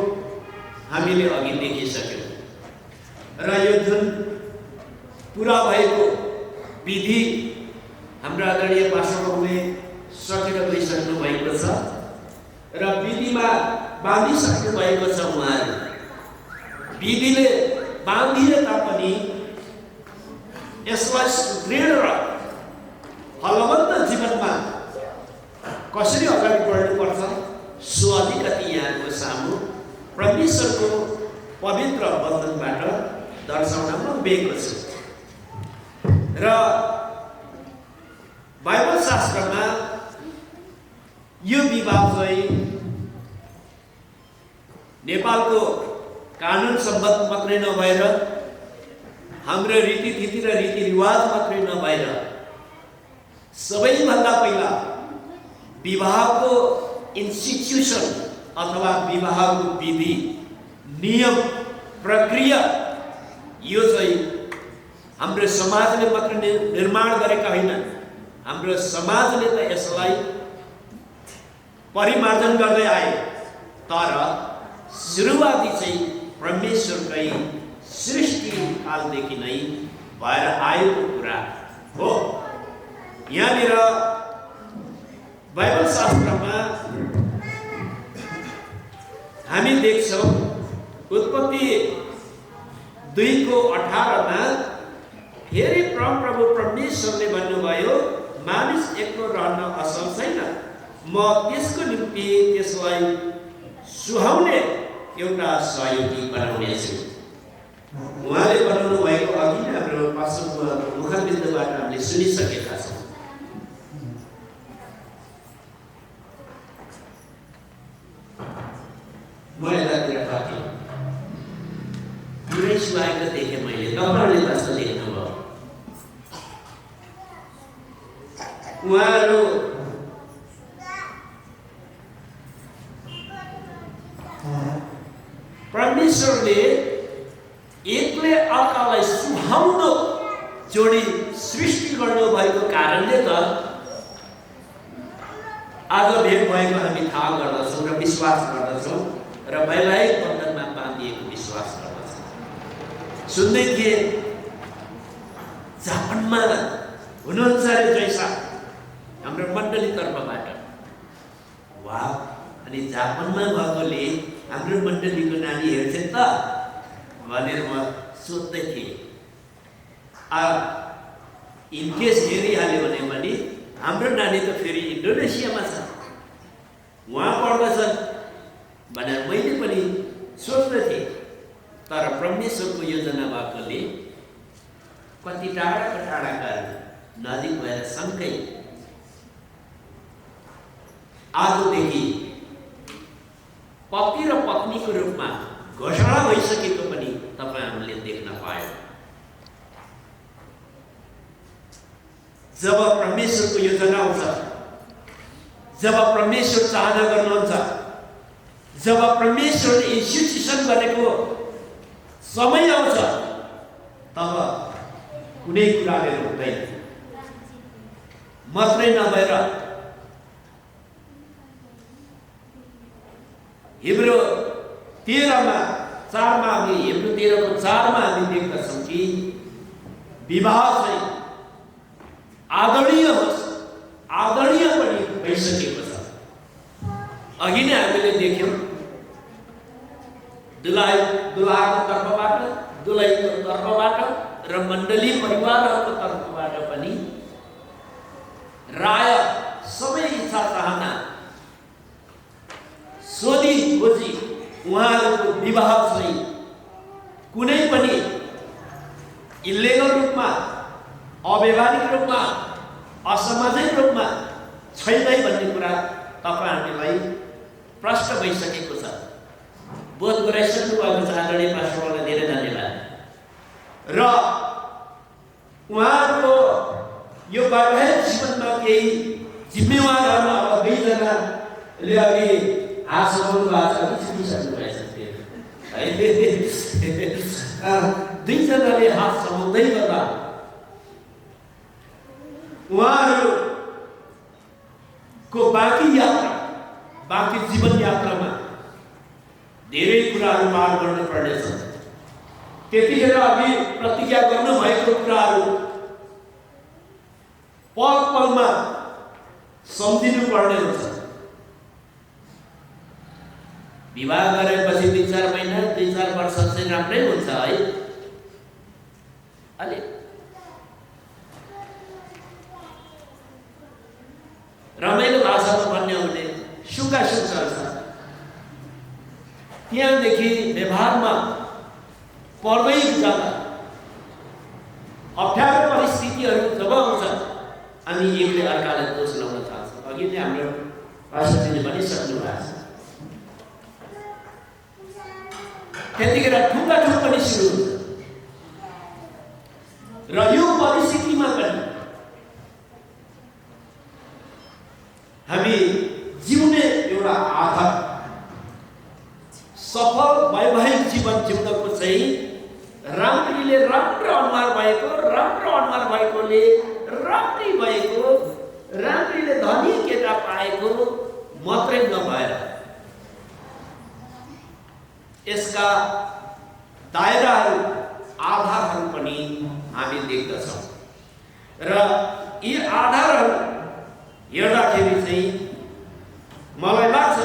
हामीले अघि देखिसक्यौँ र यो जुन पुरा भएको विधि हाम्रो आदरणीय पास्टरहरूले सकेर गइसक्नु भएको छ र विधिमा बाँधिसक्नु भएको छ। उहाँहरू विधिले बाँधिए तापनि यसलाई सुदृढ र फलवन्त जीवनमा कसरी अगाडि बढ्नुपर्छ सो अलिकति यहाँको सामु परमेश्वरको पवित्र वचनबाट दर्शाउन म गएको छु। र बाइबल शास्त्रमा यो विवाह चाहिँ नेपालको कानुन सम्बद्ध मात्रै नभएर, हाम्रो रीतिथिति र रीतिरिवाज मात्रै नभएर, सबैभन्दा पहिला विवाहको इन्स्टिट्युसन अथवा विवाहको विधि, नियम, प्रक्रिया यो चाहिँ हाम्रो समाजले मात्र निर्माण गरेका होइन, हाम्रो समाजले त यसलाई परिमार्जन गर्दै आए। तर सुरुवाती चाहिँ परमेश्वरकै सृष्टि कालदेखि नै भएर आएको कुरा हो। यहाँनिर बाइबल शास्त्रमा हामी देख्छौँ उत्पत्ति 2:18 फेरि परमप्रभु परमेश्वरले भन्नुभयो, मानिस एक्लो रहन असल छैन, म त्यसको निम्ति त्यसलाई सुहाउने एउटा सहयोगी बनाउनेछु। उहाँले बनाउनु भएको अघि नै हाम्रो पास्टरको मुखबिन्दबाट हामीले सुनिसकेका छौँ। म यतातिर फर्केँ, पुरै सुहाएको देखेँ मैले, तपाईँहरूले कस्तो देख्नु उहाँहरू परमेश्वरले एकले अर्कालाई सुहाउँदो जोडी सृष्टि गर्नुभएको कारणले त आज भेट भएको हामी थाहा गर्दछौँ र विश्वास गर्दछौँ र वैवाहिक बन्धनमा बाँधिएको विश्वास गर्दछौँ। सुन्दै थिए जापानमा हुनुहुन्छ अरे जैसा हाम्रो मण्डली तर्फबाट। वाह, अनि जापानमा भएकोले हाम्रो मण्डलीको नानी हेर्छन् त भनेर म सोध्दै थिएँ। इनकेस हेरिहाल्यो भने पनि हाम्रो नानी त फेरि इन्डोनेसियामा छ, उहाँ पढ्दछन् भनेर मैले पनि सोच्दै थिएँ। तर परमेश्वरको योजना भएकोले कति टाढाका नजिक भएर सँगै आजदेखि पति र पत्नीको रूपमा घोषणा भइसकेको पनि तपाईँहरूले देख्न पायो। जब परमेश्वरको योजना आउँछ, जब परमेश्वर चाहना गर्नुहुन्छ, जब परमेश्वरले इन्स्टिट्युसन गरेको समय आउँछ, तब कुनै कुराले रोक्दैन। मात्रै नभएर हिब्रू 13:4 हामी हिब्रू 13:4 हामी देख्दछौँ कि विवाह चाहिँ आदरणीय होस्, आदरणीय पनि भइसकेको छ। अघि नै हामीले देख्यौँ दुलहाको तर्फबाट, दुलहीको तर्फबाट र मण्डली परिवारहरूको तर्फबाट पनि राय सबै इच्छा चाहना सोधी खोजी उहाँहरूको विवाह चाहिँ कुनै पनि इल्लिगल रूपमा, अव्यवहारिक रूपमा, असामाजिक रूपमा छैन भन्ने कुरा तपाईँहरूलाई प्रश्न भइसकेको छ। बोध गराइसक्नु भएको छ। आदरणीय पास्टरलाई धेरै धन्यवाद। र उहाँहरूको यो वैवाहिक जीवनमा केही जिम्मेवारहरू अब दुईजनाले अघि हात समाउनु भएको छ, छुटिसक्नु भएछ। दुईजनाले हात समाउँदै गर्दा उहाँहरूको बाँकी यात्रा, बाँकी जीवन यात्रामा धेरै कुराहरू पार गर्नु पर्नेछ। त्यतिखेर अघि प्रतिज्ञा गर्नुभएको कुराहरू पल पलमा सम्झिनु पर्ने हुन्छ। विवाह गरेपछि 3-4 महिना 3-4 वर्ष चाहिँ राम्रै हुन्छ है, अलि रमाइलो भाषामा भन्ने हो भने सुखा सुख चल्छ। त्यहाँदेखि व्यवहारमा पर्दै जाँदा अप्ठ्यारो परिस्थितिहरू जब आउँछ अनि एकले अर्कालाई दोष लगाउन थाल्छ। अघि नै हाम्रो पास्टरले भनिसक्नु भएको छ। त्यतिखेर ठुलो पनि सुरु हुन्छ र यो परिस्थितिमा पनि हामी जिउने एउटा आधार, सफल वैवाहिक जीवन जिउनको चाहिँ राम्रीले राम्रो अनुहार भएकोले राम्री भएको, राम्रीले धनी केटा पाएको मात्रै नभएर यसका दायराहरू, आधारहरू पनि हामी देख्दछौँ। र यी आधारहरू हेर्दाखेरि चाहिँ मलाई लाग्छ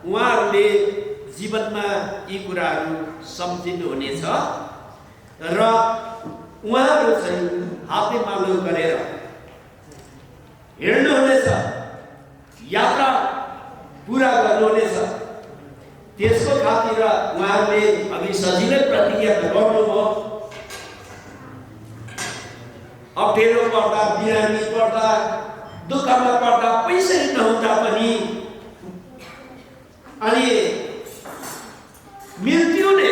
उहाँहरूले जीवनमा यी कुराहरू सम्झिनु हुनेछ र उहाँहरू चाहिँ हातेमालो गरेर हिँड्नुहुनेछ, यात्रा पुरा गर्नुहुनेछ। त्यसको खातिर उहाँहरूले अघि सजिलै प्रतिज्ञा गर्नुभयो। अप्ठ्यारो पर्दा, बिरामी पर्दा, दुःखमा पर्दा, पैसै नहुँदा पनि अनि मृत्युले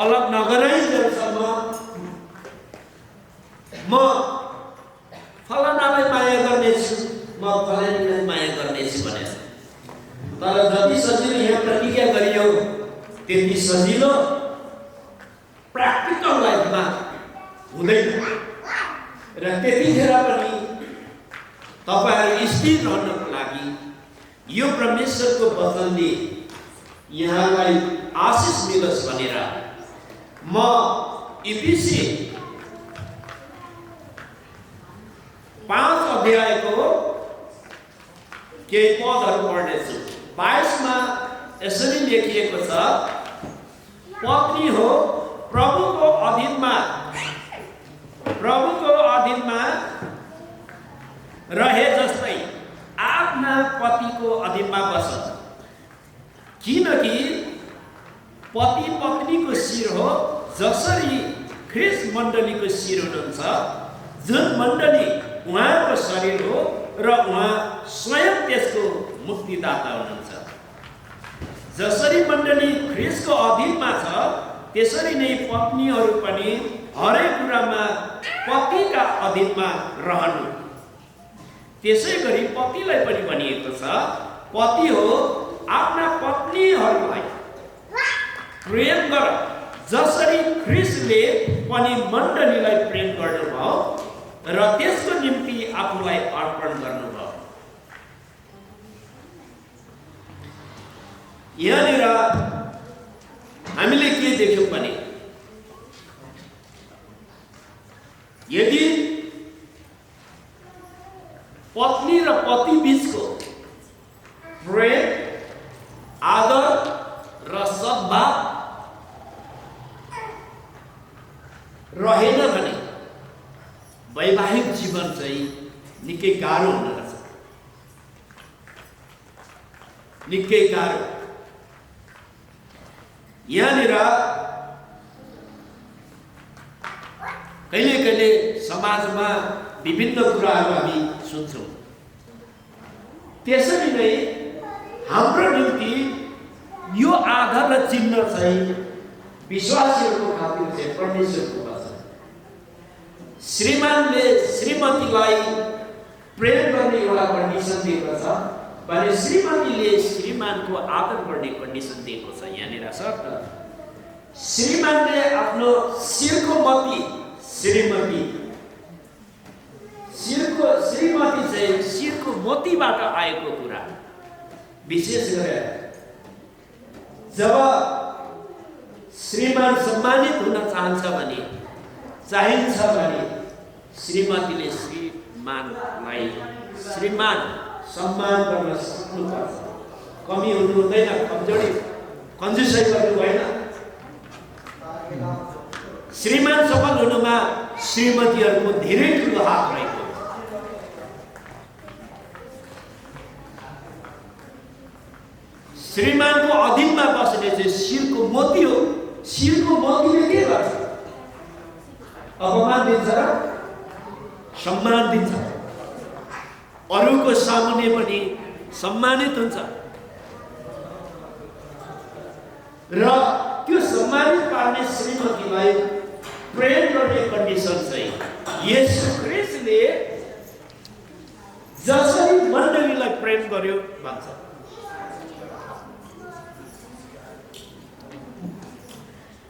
अलग नगराइन्जेलसम्म म फलानालाई माया गर्नेछु, म फलानीलाई माया गर्नेछु भनेर। तर जति सजिलो यहाँ प्रतिज्ञा गरियो त्यति सजिलो प्र्याक्टिकल लाइफमा हुँदैन। र त्यतिखेर पनि तपाईहरु स्थिर रहनको लागि यो परमेश्वरको वचनले यहाँलाई आशिष मिलोस् भनेर म इफिसी 5 अध्यायको केही पदहरू पढ्नेछु। 22 मा यसरी लेखिएको छ, पत्नी हो प्रभुको अधीनमा रहे जस्तै आफ्ना पतिको अधीनमा बस, किनकि पति पत्नीको शिर हो, जसरी ख्रिस्ट मण्डलीको शिर हुनुहुन्छ, जुन मण्डली उहाँको शरीर हो र उहाँ स्वयं त्यसको मुक्तिदाता हुनुहुन्छ। जसरी मण्डली ख्रिस्टको अधीनमा छ त्यसरी नै पत्नीहरू पनि हरेक कुरामा पतिका अधीनमा रहनु। त्यसै गरी पतिलाई पनि भनिएको छ, पति हो आफ्ना पत्नीहरूलाई प्रेम गर, जसरी ख्रिस्टले पनि मण्डलीलाई प्रेम गर्नुभयो र त्यसको निम्ति आफूलाई अर्पण गर्नुभयो। यहाँनिर हामीले के देख्यौं भने यदि पत्नी र पति बीचको प्रेम, आदर र सद्भाव रहेन भने वैवाहिक जीवन चाहिँ निकै गाह्रो हुन लाग्छ, निकै गाह्रो। यहाँनिर कहिले कहिले समाजमा विभिन्न कुराहरू हामी सुन्छौँ। त्यसरी नै हाम्रो निम्ति यो आधार र चिन्ह चाहिँ विश्वासीहरूको खातिर चाहिँ परमेश्वरको वचन। श्रीमानले श्रीमतीलाई प्रेम गर्ने एउटा कन्डिसन दिएको छ भने श्रीमतीले श्रीमानको आदर गर्ने कन्डिसन दिएको छ। यहाँनिर शर्त, श्रीमानले आफ्नो शिरको मती श्रीमती चाहिँ शिरको मोतीबाट आएको कुरा। विशेष गरेर जब श्रीमान सम्मानित हुन चाहिन्छ भने श्रीमतीले श्रीमानलाई श्रीमान सम्मान गर्न सक्नुपर्छ। कमी हुनु हुँदैन, कमजोरी कन्जुसै गर्नु भएन। श्रीमान सफल हुनुमा श्रीमतीहरूको धेरै ठुलो हात रहेको। श्रीमानको अधीनमा बस्ने चाहिँ शिरको मोती हो। शिरको मोतीले के गर्छ? अपमान दिन्छ र सम्मान दिन्छ, अरूको सामुन्ने पनि सम्मानित हुन्छ। र त्यो सम्मानित पार्ने श्रीमतीलाई प्रेम गर्ने कन्डिसन चाहिँ येशू ख्रिस्टले जसरी मण्डलीलाई प्रेम गर्यो भन्छ।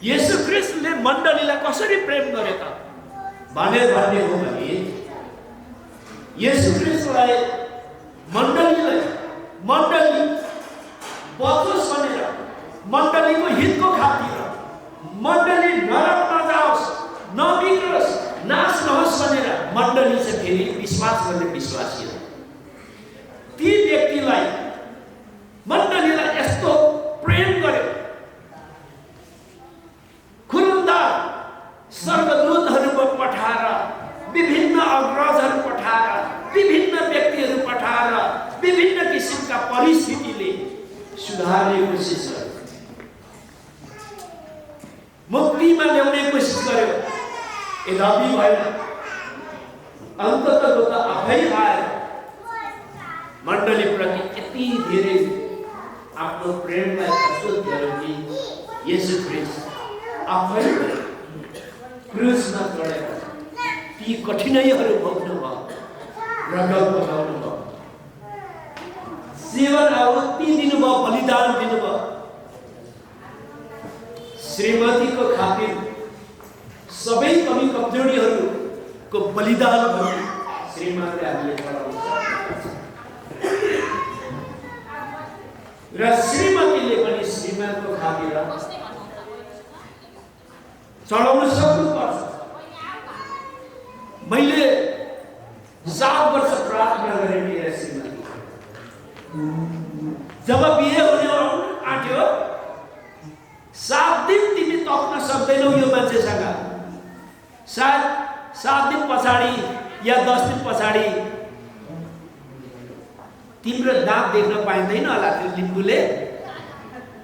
येशू ख्रिस्टले मण्डलीलाई कसरी प्रेम गरे त भन्ने हो भने येशू ख्रिस्टलाई मण्डली बचोस् भनेर, मण्डलीको हितको खातिर, मण्डली नरक नजाओस्, नबिग्रोस्, नाश नहोस् भनेर मण्डली चाहिँ फेरि विश्वास गर्ने विश्वासीहरू, ती व्यक्तिलाई मण्डलीलाई यस्तो प्रेम गर्यो। खुरुन्दार स्वर्गदूतहरू पठाएर, विभिन्न अग्रजहरू पठाएर, विभिन्न व्यक्तिहरू पठाएर, विभिन्न किसिमका परिस्थितिले सुधार्ने कोसिस गर्यो, मुक्तिमा ल्याउने कोसिस गर्यो। यद्यपि भएन, अन्ततः त आफै आएर मण्डलीप्रति यति धेरै आफ्नो प्रेमलाई प्रस्तुत गर्यो कि येशू ख्रिस्ट आफै क्रुसमा चढेर ती कठिनाइहरू भोग्नुभयो, रगत बगाउनुभयो, जीवन आहुति दिनुभयो, बलिदान दिनुभयो। श्रीमतीको खातिर सबै कमी कमजोरीहरूको बलिदान गरी श्रीमतीले हामीले चढाउनु र श्रीमतीले पनि श्रीमानको खातिर चढाउन सक्नुपर्छ। मैले 7 वर्ष प्रार्थना गरेँ मेरा श्रीमती, जब बिहे हुने आँट्यो 7 दिन तिमी तक्न सक्दैनौ यो मान्छेसँग। सायद 7 दिन पछाडि या 10 दिन पछाडि तिम्रो दाँत देख्न पाइँदैन होला, त्यो लिम्बुले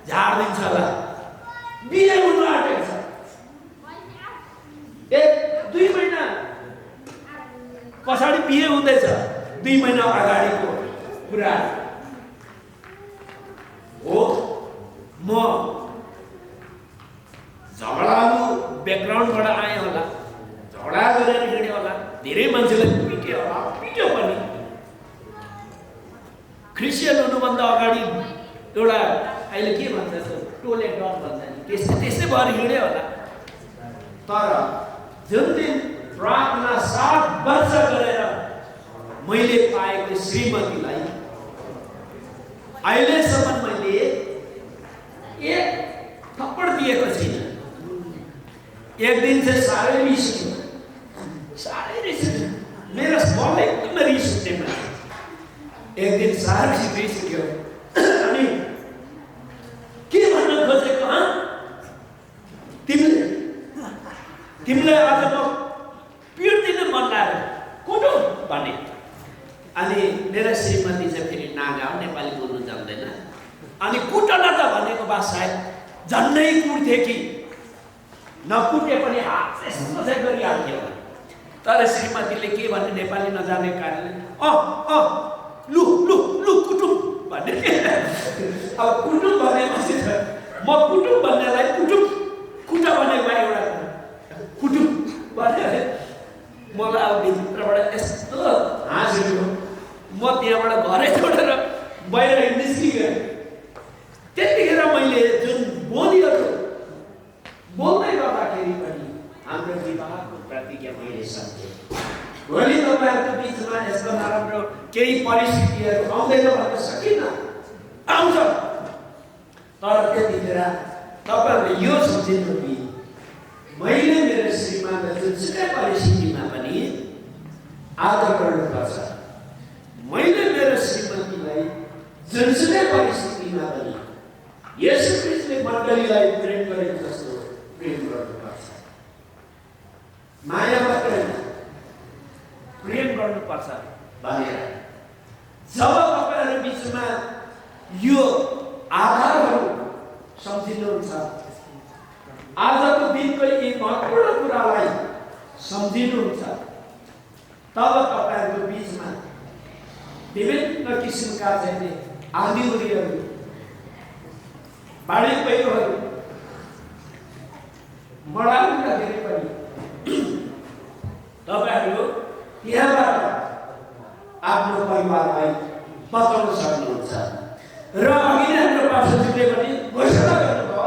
झार्दिन्छ होला। बिहे हुनु आँटेको छ, 1-2 महिना पछाडि बिहे हुँदैछ, 2 महिना अगाडिको कुरा हो। म झगडालु ब्याकग्राउन्डबाट आएँ होला, झगडा गरेर हिँड्यो होला, धेरै मान्छेलाई पिट्यो होला, पिट्यो पनि। क्रिस्चियन हुनुभन्दा अगाडि एउटा अहिले के भन्छ टोले डर भन्छ नि, त्यस्तै भएर हिँड्यो होला। तर जुन दिन प्रार्थना 7 वर्ष गरेर मैले पाएको श्रीमतीलाई अहिलेसम्म मैले 1 थप्पड दिएको छैन। एक दिन चाहिँ साह्रै रिस उठ्यो, मेरो स्वभाव एकदमै रिस उठ्ने मान्छे। एक दिन साह्रै रिस उठ्यो अनि के भन्न खोजेको, तिमीलाई आज म पिट दिन मन लाग्यो कुटौ भने। अनि मेरो श्रीमती चाहिँ फेरि नागा हो, नेपाली बोल्नु जान्दैन। अनि कुट न त भनेको बा सायद झन्नै कुट्थे कि नकुटे पनि हात यसै गरिहाल्थ्यो। तर श्रीमतीले के भन्ने नेपाली नजाने कारणले लु लु लु कुटुम भन्ने। अब कुटुम भनेपछि म कुटुम भन्नेलाई कुटुम कुटा भनेको एउटा कुटुम भने मलाई अब भित्रबाट यस्तो हाँस उठ्यो। म त्यहाँबाट घरै छोडेर बाहिर निस्किगएँ। त्यतिखेर मैले जुन बोलीहरू बोल्दै गर्दाखेरि पनि हाम्रो विवाहको प्रतिज्ञा मैले सम्झेँ। भोलि तपाईँहरूको बिचमा यस्तो नराम्रो केही परिस्थितिहरू आउँदैन भन्न सकिनँ, आउँछ। तर त्यतिखेर तपाईँहरूले यो सम्झिनु कि मैले मेरो श्रीमानलाई जुनसुकै परिस्थितिमा पनि आदर गर्नुपर्छ। मैले मेरो श्रीमतीलाई जुनसुकै परिस्थितिमा पनि येशू ख्रीष्टले मण्डलीलाई प्रेम गरेको जस्तो प्रेम गर्नुपर्छ। माया मात्रै प्रेम गर्नुपर्छ भनेर जब तपाईँहरू बिचमा यो आधारहरू सम्झिनुहुन्छ, आजको दिनको यी महत्त्वपूर्ण कुरालाई सम्झिनुहुन्छ, तब तपाईँहरूको बिचमा विभिन्न किसिमका चाहिँ आँधीउरीहरू, बाढी पहिरोहरू मडाउँदाखेरि पनि तपाईँहरू यहाँबाट आफ्नो परिवारलाई बचाउन सक्नुहुन्छ। र अघि नै हाम्रो पास्टरजीले पनि घोषणा गर्नुभयो,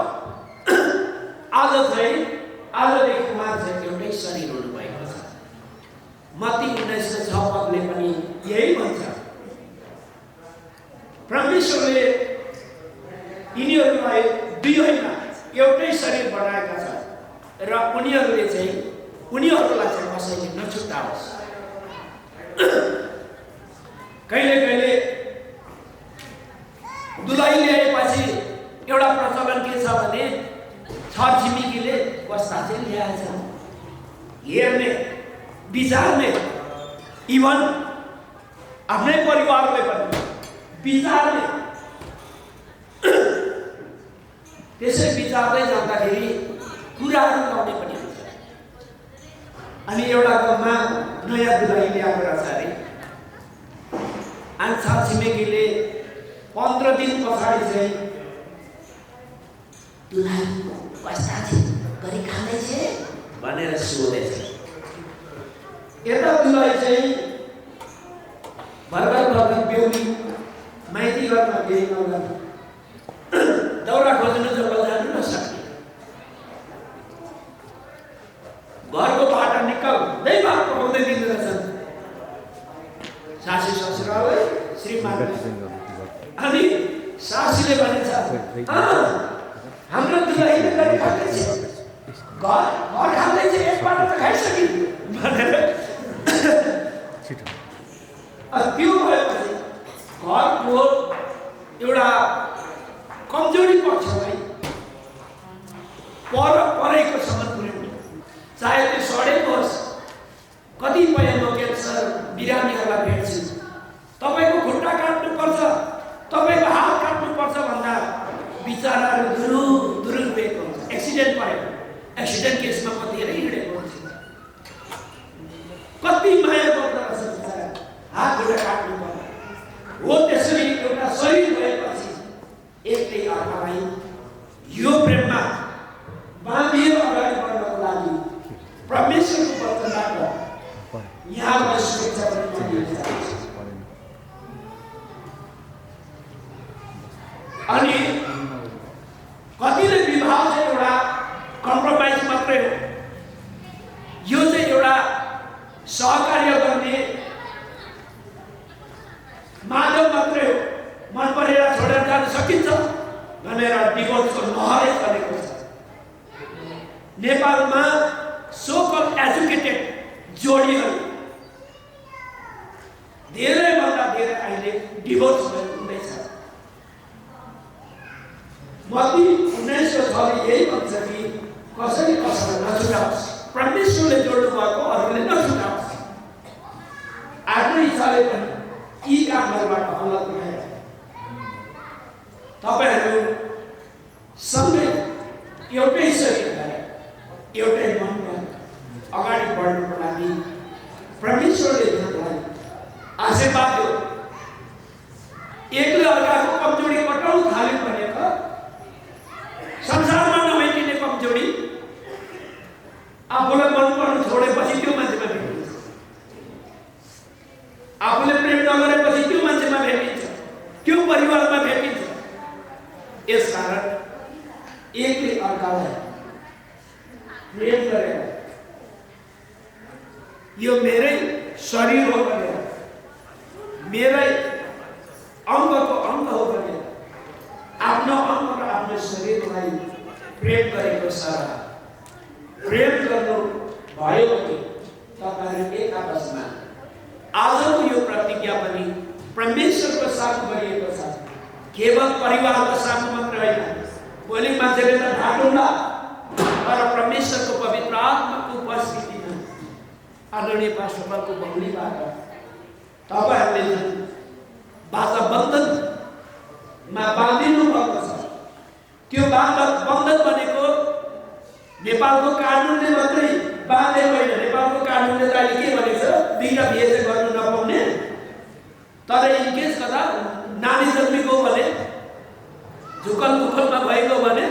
आजदेखि मान्छे एउटै शरीर हुनुभएको छ। मत्ती 19:6 पनि यही भन्छ। परमेश्वरले यिनीहरूलाई 2 होइन एउटै शरीर बनाएका छ र उनीहरूलाई चाहिँ कसैले नछुटाओस्। कहिले दुलही ल्याएपछि एउटा प्रचलन के छ भने छरछिमेकीले कस्ता चाहिँ ल्याएछ हेर्ने विचार्ने, इभन आफ्नै परिवारले पनि विचार्ने। त्यसै विचार्दै जाँदाखेरि कुराहरू लाउने पनि हुन्छ। अनि एउटा गाउँमा नयाँ दुलही ल्याएको रहेछ अरे, अनि छरछिमेकीले 15 दिन पछाडि चाहिँ दुलही कस्ता गरी खाँदैछ भनेर सोधेछ। यता दुलही चाहिँ भर्खर बेहुली माइती यति गर्न केही नगर्नु, दाउरा खोज्नु जङ्गल जानु नसक्ने, घरको बाटा निकाल्दै भात पकाउँदै दिँदो रहेछन् सासी ससुरालाई श्रीमानलाई। अनि सासीले भनेछ हाम्रो दुलहीले गरी खाँदैछ, घर खाँदैछ, एकपल्ट त खाइसक्यो भनेर। त्यो भएपछि घरको एउटा कमजोरी पक्षलाई परेको सम्म पुर्याउनु, चाहे त्यो सडेको होस्। कतिपय म क्यान्सर बिरामीहरूलाई भेट्छु, तपाईँको खुट्टा काट्नुपर्छ, तपाईँको हात काट्नुपर्छ भन्दा बिचराहरू दुरुङ गएको हुन्छ। एक्सिडेन्ट परेको, एक्सिडेन्ट केसमा म धेरै हिँडेको हुन्छु। कति माया गर्दो रहेछ बिचरा, हात खुट्टा काट्नु पर्छ। हो त्यसरी एउटा शरीर भएपछि एकले अर्कालाई यो प्रेममा बाँधिएर अगाडि बढ्नको लागि परमेश्वरको वचनबाट यहाँलाई शुभेच्छा पनि दिएको छ। अनि कतिले विवाह चाहिँ एउटा कम्प्रोमाइज मात्रै हो, यो चाहिँ एउटा सहकार्य गर्ने माध्यम मात्रै हो, मन परेर छोडेर जान सकिन्छ भनेर डिभोर्सको लहरै चलेको छ। नेपालमा सो कल एजुकेटेड जोडीहरू धेरैभन्दा धेरै अहिले डिभोर्स हुँदैछ। मती 1906 यही भन्छ कि कसैले कसैलाई नछुटाओस्, परमेश्वरले जोड्नु भएको अरूले नछुटाओस्। आफ्नो इच्छाले पनि यी कामहरूबाट अलग भएर तपाईँहरू सँगै एउटै शरीर भएर एउटै मनमा अगाडि बढ्नुको लागि परमेश्वरले हामीलाई आशीर्वाद दियो। एकले अर्काको कमजोरी कटाउनु थाल्यो भनेको संसारमा नभइदिने कमजोरी आफूलाई मन पर्नु छोडेपछि त्यो मान्छेमा भेटिन्छ, आफूले प्रेम नगरेपछि त्यो मान्छेमा भेटिन्छ, त्यो परिवारमा भेटिन्छ। यसकारण एकले अर्कालाई प्रेम गरेर यो मेरै शरीर हो भनेर, मेरै अङ्गको अङ्ग हो भनेर आफ्नो अङ्ग र आफ्नो शरीरलाई प्रेम गरेको सारा प्रेम गर्नु भयो भने तपाईँहरू एक आपसमा आजको यो प्रतिज्ञा पनि परमेश्वरको साथ गरिएको छ। केवल परिवारको साथ मात्र होइन, भोलि मान्छेले त ढाँटुला, तर परमेश्वरको पवित्र आत्माको उपस्थितिमा आदरणीय पास्टरको बहुलीबाट तपाईँहरूले बाचा बन्धनमा बाँधिनु भएको छ। त्यो बन्धन भनेको नेपालको कानुनले मात्रै बाँधेको होइन। नेपालको कानुनले त अहिले के भनेको छ, दुईटा बिहे चाहिँ गर्नु नपाउने, तर इनकेस कता नानी जन्मेको भने, झुकल मुखलमा भएको भने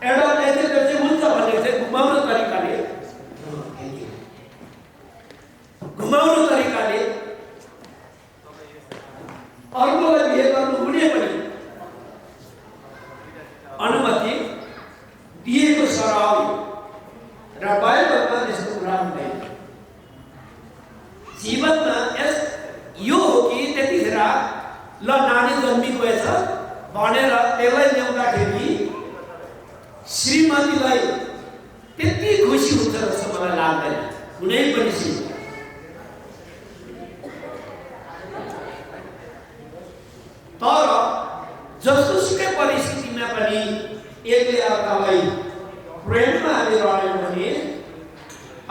एउटा चाहिँ हुन्छ भन्ने चाहिँ घुमाउनु तरिकाले अर्कोलाई बिहे गर्नु हुने पनि अनुमति दिएको सराउ र बाइबलमा त्यस्तो कुरा हुँदैन। जीवनमा यो हो कि त्यतिखेर ल नानी जन्मिगएछ भनेर त्यसलाई ल्याउँदाखेरि श्रीमतीलाई त्यति खुसी हुन्छ जस्तो मलाई लाग्दैन कुनै पनि श्रीमती। तर जस्तोसुकै परिस्थितिमा पनि एकले अर्कालाई प्रेममा हामी रह्यौँ भने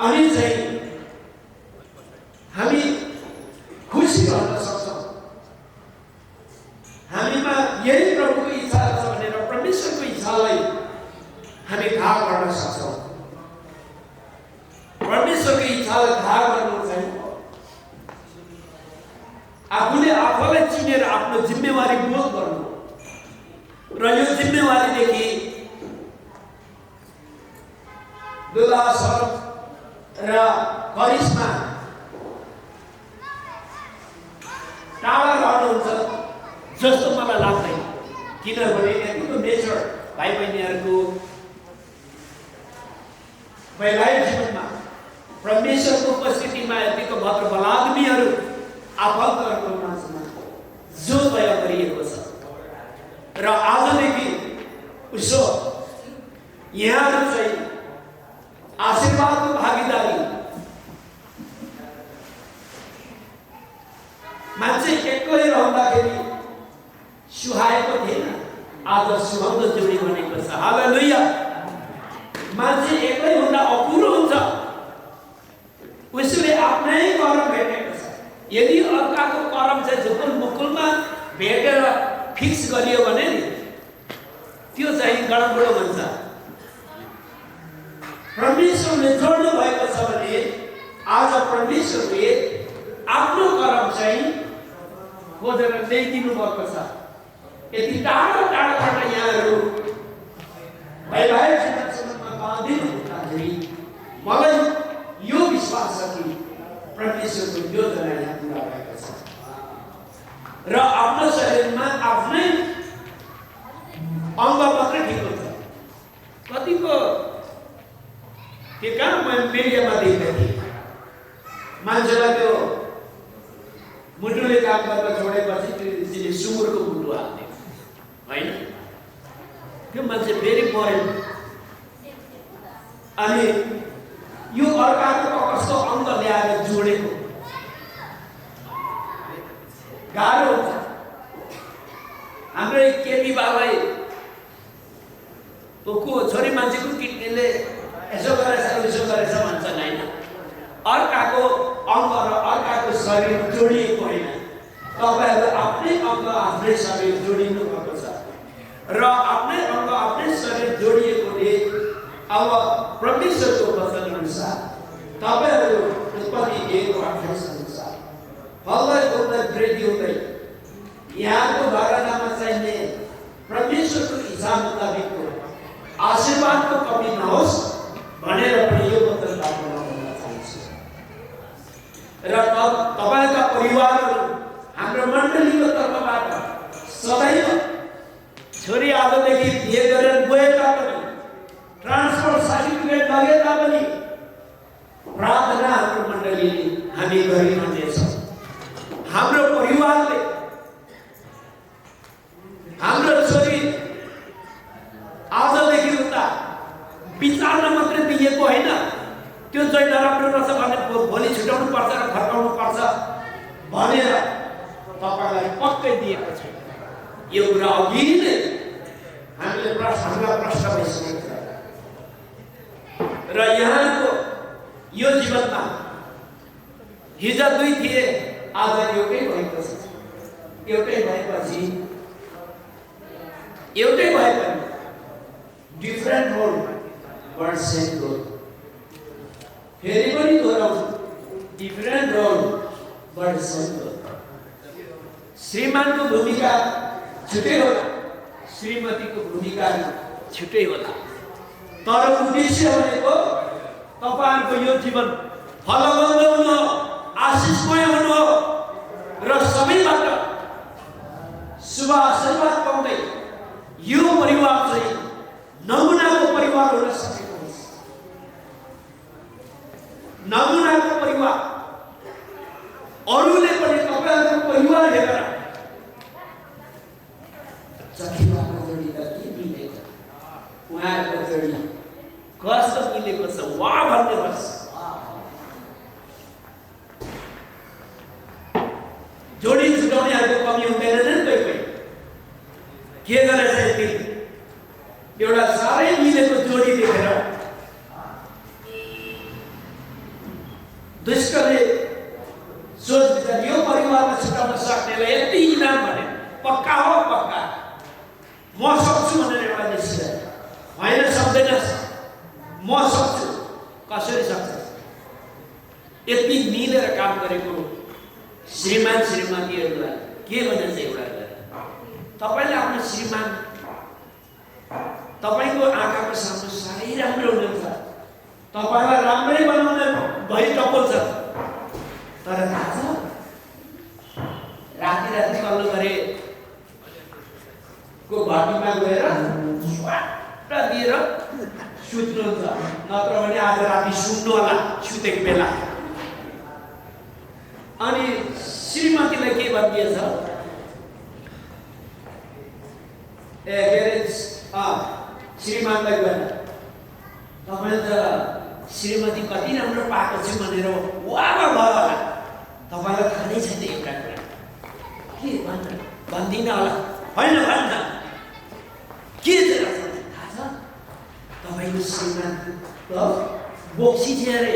अनि चाहिँ हामी खुसी रहन सक्छौँ। हामीमा यही प्रभुको इच्छा छ भनेर परमेश्वरको इच्छालाई हामी थाहा गर्न सक्छौँ। परमेश्वरको इच्छालाई थाहा गर्नु चाहिँ आफूले आफूलाई चिनेर आफ्नो जिम्मेवारी बोध गर्नु र यो जिम्मेवारीदेखि दुला शरद र करिश्मा टाढा रहनुहुन्छ जस्तो मलाई लाग्दैन। किनभने यतिको नेचर भाइ बहिनीहरूको वैवाहिक जीवनमा परमेश्वरको उपस्थितिमा यतिको भद्र बलादमीहरू आफन्तहरूको माझमा जो दया गरिएको छ र आजदेखि उसो यहाँहरू चाहिँ आशीर्वादको भागीदारी मान्छे एक्लै रहँदाखेरि सुहाएको थिएन, आज सुहाउँदो जोडी बनेको छ। हालेलुया। मान्छे एक्लै हुँदा अपुरो हुन्छ, उसले आफ्नै कर्म भेटेको छ। यदि अर्काको कर्म चाहिँ झुकुल मुकुलमा भेटेर फिक्स गरियो भने नि त्यो चाहिँ गडबड हुन्छ। परमेश्वरले जोड्नु भएको छ भने आज परमेश्वरले आफ्नो कर्म चाहिँ खोजेर ल्याइदिनु भएको छ। यति टाढा टाढाबाट यहाँहरू वैवाहिक जीवनसम्ममा बाँधिनु हुँदाखेरि मलाई यो विश्वास छ कि परमेश्वरको योजना यहाँ पुरा भएको छ र आफ्नो शरीरमा आफ्नै अङ्ग मात्रै ठिक हुन्छ। कतिको त्यो कहाँ म मिडियामा देख्दै थिएँ, मान्छेलाई त्यो मुटुले काम गर्न छोडेपछि त्यसले सुँगुरको मुटु हाल्ने होइन, त्यो मान्छे फेरि मर्यो। अनि यो अर्काको कस्तो अङ्ग ल्याएर जोडेको गाह्रो हुन्छ। हाम्रो केपी बाबाई को छोरी मान्छेको किडनीले यसो गरेछ उसो गरेछ भन्छन् होइन। अर्काको अङ्ग र अर्काको शरीर जोडिएको होइन, तपाईँहरू आफ्नै अङ्ग आफ्नै शरीर जोडिनु भएको छ र आफ्नै अङ्ग आफ्नै शरीर जोडिएकोले अब परमेश्वरको वचन अनुसार तपाईँहरू उत्पत्ति 1:28 अनुसार फल्दै फुल्दै वृद्धि हुँदै यहाँको घरानामा चाहिने परमेश्वरको इच्छा मुताबिकको आशीर्वादको कमी नहोस् भनेर पनि यो वचनबाट भन्न चाहन्छु। र तपाईँका परिवारहरू हाम्रो मण्डलीको तर्फबाट सदैव छोरी आजदेखि बिहे गरेर गए तापनि ट्रान्सफर सर्टिफिकेट लगे तापनि प्रार्थना हाम्रो मण्डलीले हामी गरिरहनेछौँ। हाम्रो परिवारले हाम्रो छोरी आजदेखि उता विचारमा मात्रै दिएको होइन, त्यो चाहिँ नराम्रो रहेछ भने भोलि छुटाउनु पर्छ र फर्काउनु पर्छ भनेर तपाईँलाई पक्कै दिएको छ। यो कुरा अघि नै हामीले हामीलाई प्रश्न भइसकेको छ र यहाँको यो जीवनमा हिजो दुई थिए, आज एउटै भएको छ। एउटै भएपछि एउटै भए पनि different role but same role. फेरि पनि दोहोऱ्याउँछु, different role but same role. श्रीमानको भूमिका छुट्टै होला, श्रीमतीको भूमिका छुट्टै होला, तर उद्देश्य भनेको तपाईँहरूको यो जीवन फलबन्द हुनु हो, आशिषमय हुनु हो र सबैबाट शुभ आशीर्वाद पाउँदै यो परिवार चाहिँ नमुनाको परिवार हुन सकेको हुन्छ। नमुनाको परिवार अरूले पनि तपाईँहरूको परिवार हेरेर चखिमाको जोडीका के मिलेको, उहाँहरूको जोडी कस्तो मिलेको छ वा भन्ने बस। जोडी छुटाउनेहरूको कमी हुँदैन नि कोही कोही के गरेछ यति एउटा साह्रै मिलेको जोडी देखेर दुष्टले सोच विचार यो परिवारमा छुटाउन सक्नेलाई यति इनाम भने पक्का हो, पक्का म सक्छु भनेर एउटा निश्चय होइन, सक्दैनस् म सक्छु, कसरी सक्छ? यति मिलेर काम गरेको श्रीमान श्रीमतीहरूलाई के भनेर चाहिँ एउटा तपाईँले आफ्नो श्रीमान तपाईँको आँखाको सामु साह्रै राम्रो हुनुहुन्छ, तपाईँलाई राम्रै बनाउने भइटपोल्छ, तर थाहा छ राति घटीमा गएर स्वाट दिएर सुत्नुहुन्छ, नत्र भने आज राति सुन्नु होला सुतेको बेला। अनि श्रीमतीलाई के भनिदिएछ, ए के अरे श्रीमानलाई गएर तपाईँले त श्रीमती कति राम्रो पाएको छु भनेर वाह भयो होला, तपाईँलाई थाहा नै छैन एउटा कुरा के भन्दिनँ होला, होइन भन्न के थाहा छ तपाईँको श्रीमान त बोक्सी थियो अरे,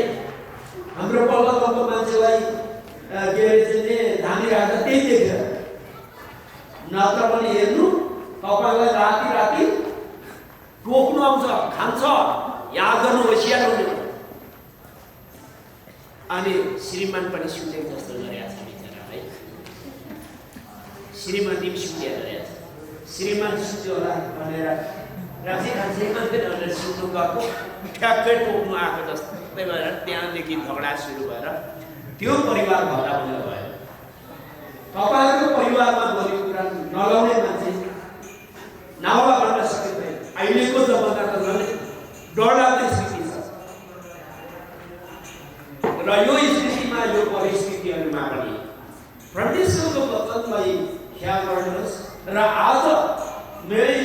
हाम्रो पल्लो गाउँको मान्छेलाई के अरे चाहिँ धामी राख्दा त्यही देख्छ, नत्र पनि हेर्नु तपाईँलाई राति राति टोक्नु आउँछ, खान्छ, याद गर्नु, होसियार हुनु। अनि श्रीमान पनि सुतेको जस्तो गरेको छ बिचरा है, श्रीमती पनि सुतेर रहेछ, श्रीमान सुत्यो होला भनेर राति श्रीमान पनि भनेर सुत्नु गएको, ठ्याक्कै टोक्नु आएको जस्तो। त्यही भएर त्यहाँदेखि झगडा सुरु भएर त्यो परिवार भला भला भयो। तपाईँहरूको परिवारमा भोलि कुरा नलाउने मान्छे नहोला भन्न सकिँदैन। अहिलेको जमाना त झन् डरलाग्दो स्थिति छ र यो स्थितिमा यो परिस्थितिहरूमा पनि परमेश्वरको वचनलाई ख्याल गर्नुहोस् र आज मेरो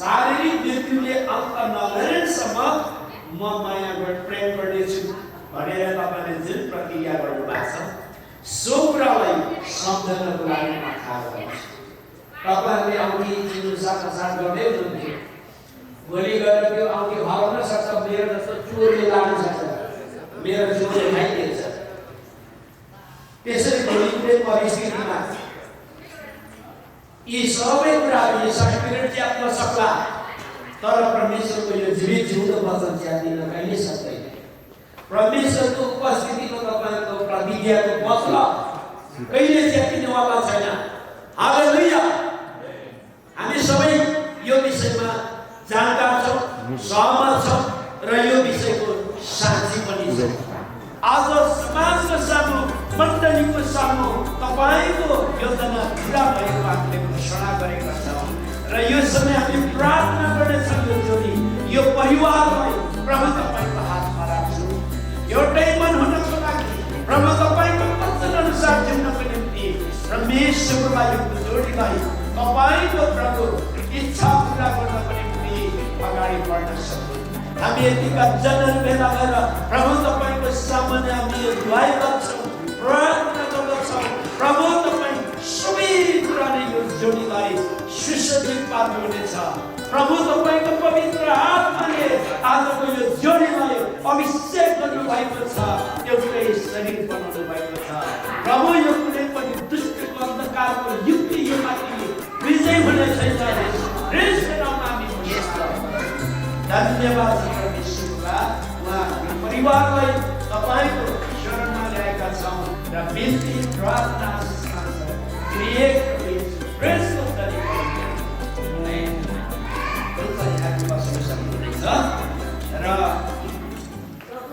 शारीरिक मृत्युले अन्त नगरेसम्म म माया प्रेम गर्नेछु भनेर तपाईँले जुन प्रक्रिया गर्नुभएको छ सो कुरालाई सम्झनको लागि म थाहा गर्छु। तपाईँहरूले औँठी चिन्नु साथ गर्दै हुनुहुन्थ्यो, भोलि गएर त्यो औँठी हराउन सक्छ, मेरो जस्तो चोरले लाग्न सक्छ, मेरो चोरले खाइदिन्छ। त्यसरी भोलि कुनै परिस्थितिमा यी सबै कुराहरू यो सर्टिफिकेट च्याप्न सक्ला, तर परमेश्वरको यो जीवित जिउँदो वचन च्याप्दिन कहिले सक्दैन। परमेश्वरको उपस्थितिमा तपाईँको प्रतिज्ञाको वचन कहिले च्याप्दिनेवाला छैन। हालेलुया। हामी सबै यो विषयमा जानकार छौँ, सहमत छौँ र यो विषयको साक्षी पनि छौँ। आज समाजको सामु, मण्डलीको सामु तपाईँको योजना पुरा भएको हामीले घोषणा गरेका छौँ र यो समय हामी प्रार्थना गर्नेछौँ यो जोडी यो परिवारलाई प्रभु तपाईँको हातमा राख्छु। एउटै मन हुनको लागि प्रभु तपाईँको वचन अनुसार जिउनको निम्ति परमेश्वरलाई यो जोडीलाई तपाईँको प्रभु इच्छा पुरा गर्नको निम्ति अगाडि बढ्न सक्छौँ। हामी यतिका जनहरू भेला भएर प्रभु तपाईँको सामान्य हामी दुहाई गर्छौँ, प्रार्थना गर्दछौँ। प्रभु तपाईँ सबै कुराले यो जोडीलाई सुसज्जित पार्नुहुनेछ। प्रभु तपाईँको पवित्र आत्माले आजको यो जोडीलाई अभिषेक गर्नुभएको छ, एउटै शरीर बनाउनु भएको छ। प्रभु यो कुनै पनि दुष्टको अन्धकारको युक्ति यो माथि विजय हुने छैन। धन्यवाद परमेश्वरका, उहाँको परिवारलाई तपाईँको शरणमा ल्याएका छौँ र बिन्ती प्रार्थना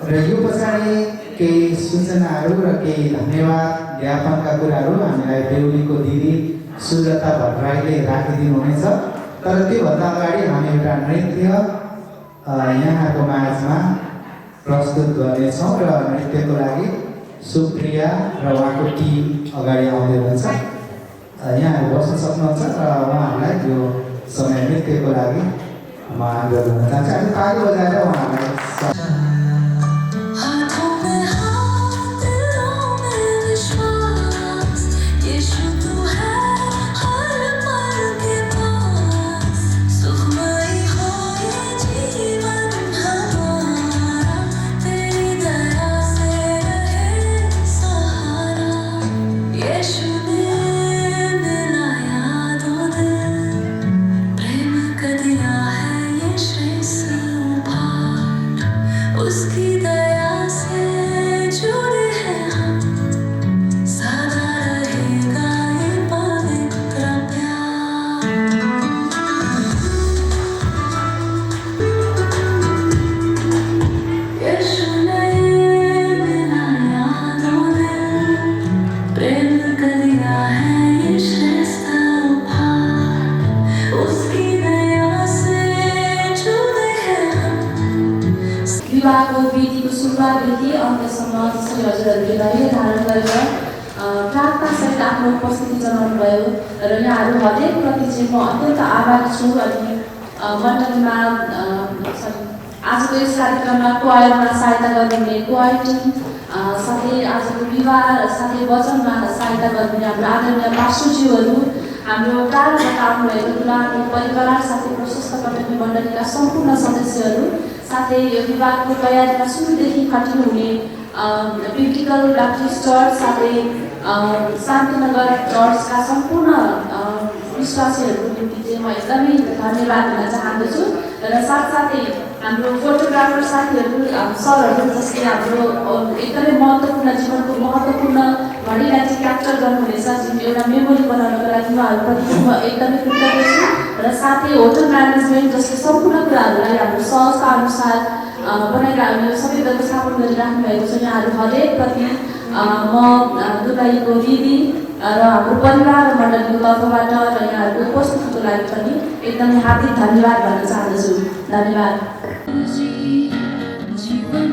र यो पछाडि केही सूचनाहरू र केही धन्यवाद ज्ञापनका कुराहरू हामीलाई बेहुलीको दिदी सुजाता भट्टराईले राखिदिनुहुनेछ। तर त्योभन्दा अगाडि हामी एउटा नृत्य यहाँको माझमा प्रस्तुत गर्नेछौँ र नृत्यको लागि सुप्रिया र उहाँको टिम अगाडि आउँदै हुनुहुन्छ। यहाँहरू बस्न सक्नुहुन्छ र उहाँहरूलाई यो समय नृत्यको लागि म अनुरोध गर्न चाहन्छु। हामी ताली बजाएर उहाँहरूलाई सुरुवातदेखि अन्त्यसम्म जसरी हजुरहरूले धैर्य धारण गरेर प्रार्थनासहित आफ्नो उपस्थिति जनाउनु भयो र यहाँहरू हरेकप्रति चाहिँ म अत्यन्त आभारी छु। अनि मण्डलीमा आजको यस कार्यक्रममा क्वायरमा सहायता गर्नुहुने क्वायर टिम, साथै आजको विवाह साथै वचनमा सहायता गर्नुहुने हाम्रो आदरणीय पास्टरज्यूहरू, हाम्रो टाढाबाट आउनुभएको दुलाको परिवार साथै प्रशस्त कमिटी मण्डलीका सम्पूर्ण सदस्यहरू, साथै यो विवाहको तयारीमा सुरुदेखि खटिनुहुने बिब्लिकल ब्याप्टिस्ट चर्च साथै शान्तिनगर चर्चका सम्पूर्ण विश्वासीहरूको निम्ति चाहिँ म एकदमै धन्यवाद दिन चाहँदछु। र साथसाथै हाम्रो फोटोग्राफर साथीहरू, सरहरू जसले हाम्रो एकदमै महत्त्वपूर्ण जीवनको महत्त्वपूर्ण घडीलाई चाहिँ क्याप्चर गर्नुहुनेछ, जुन एउटा मेमोरी बनाउनको लागि उहाँहरूप्रति म एकदमै कृतज्ञ छु। र साथै होटल म्यानेजमेन्ट जसले सम्पूर्ण कुराहरूलाई हाम्रो सहजता अनुसार बनाइरहनु सबै व्यवस्थापन गरिराख्नु भएको छ। यहाँहरू हरेकप्रति म दुलाईको दिदी र हाम्रो परिवार र मण्डलीको तर्फबाट र यहाँहरूको उपस्थितिको लागि पनि एकदमै हार्दिक धन्यवाद भन्न चाहन्छु। धन्यवाद। जीवन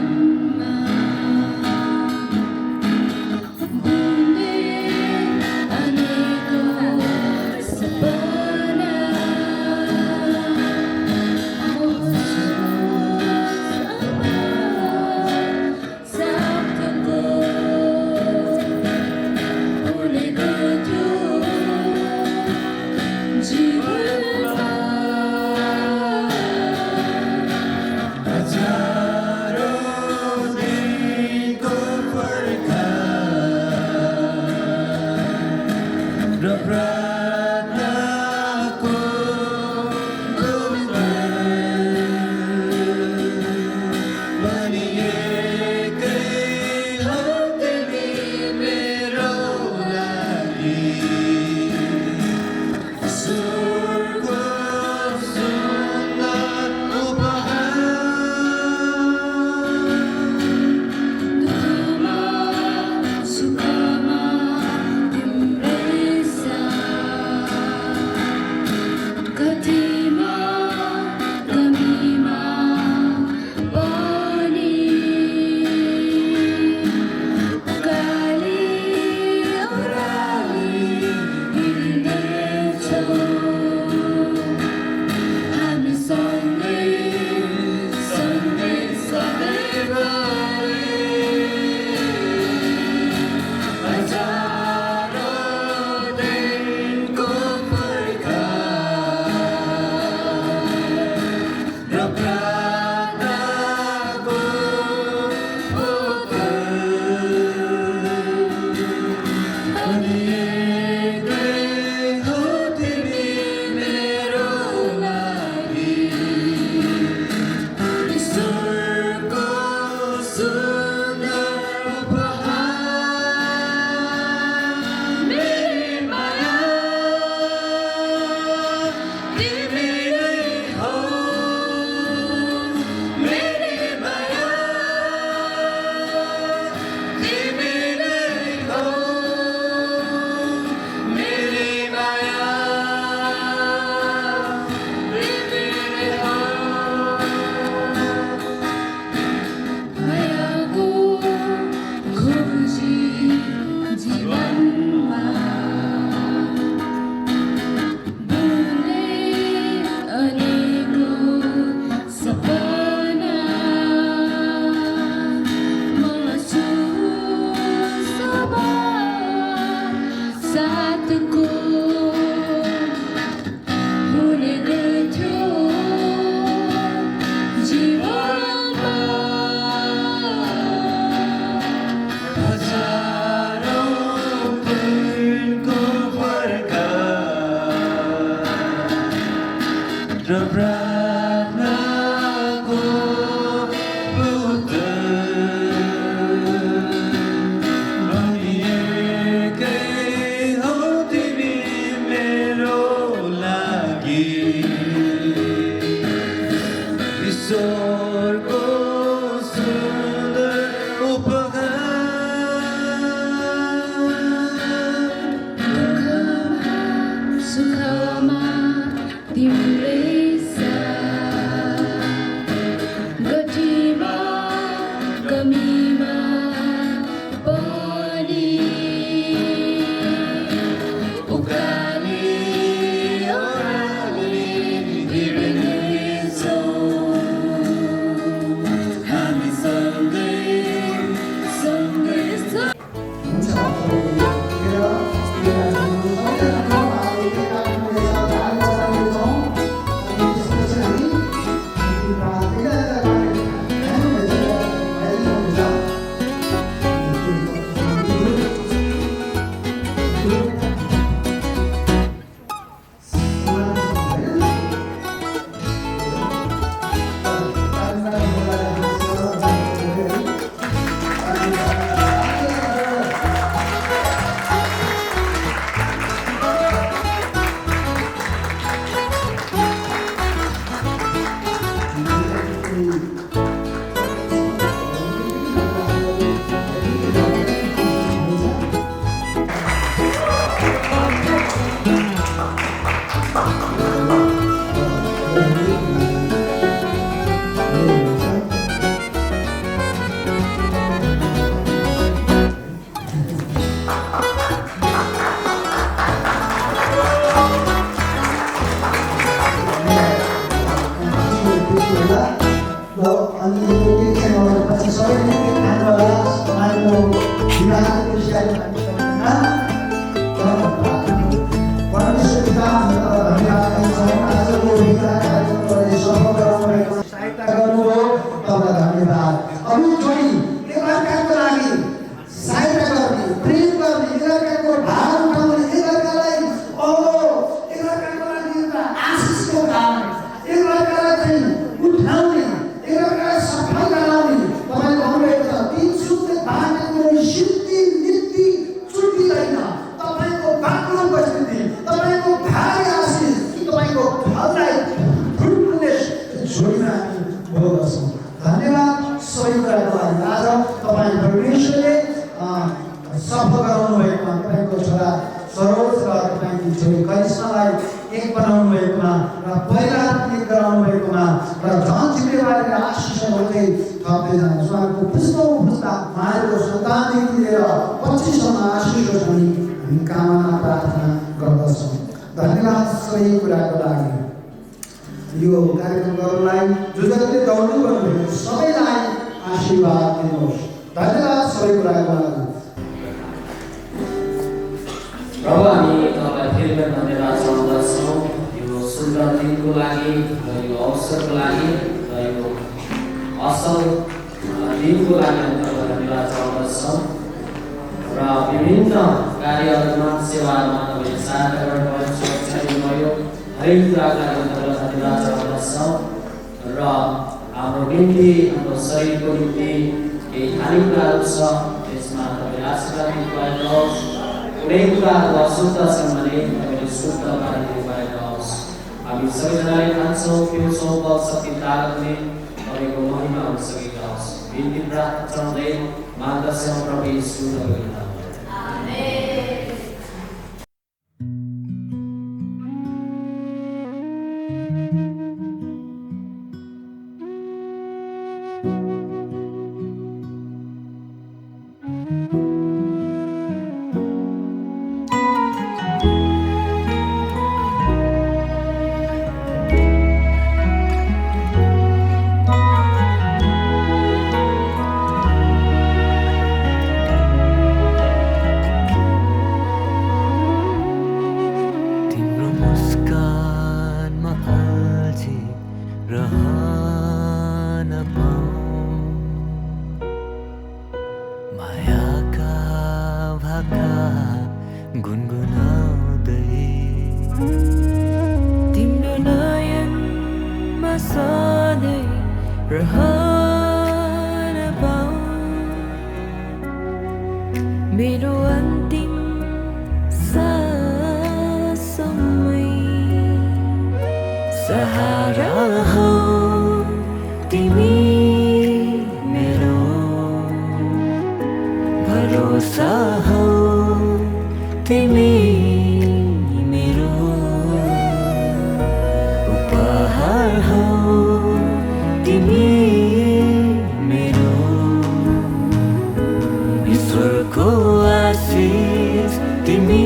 को आशिष तिमी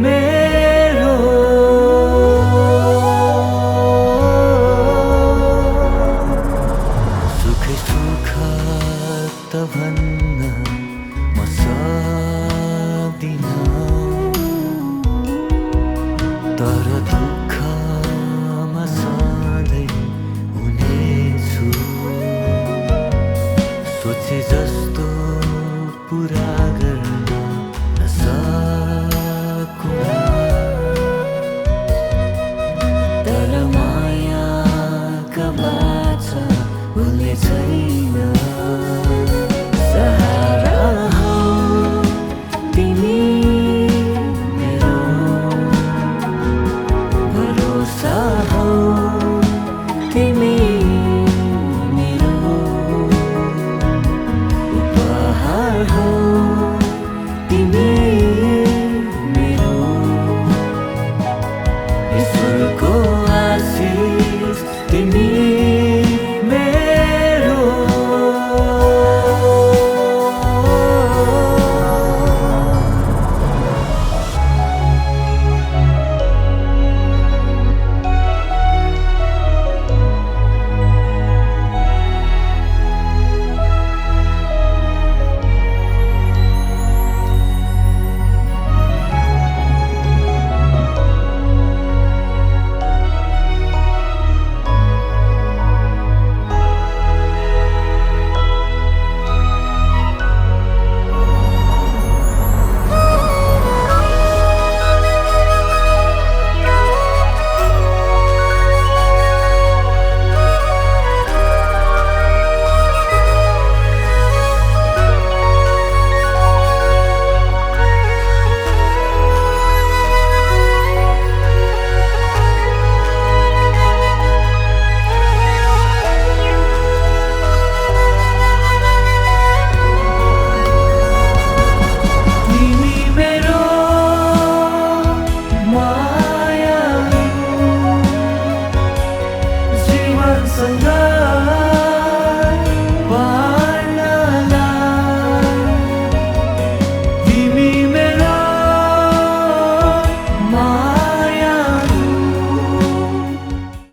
मेरो सुखै सुख त भन्न म सक्दिन तर दुःखमा सधैँ हुनेछु सोचे जस्तो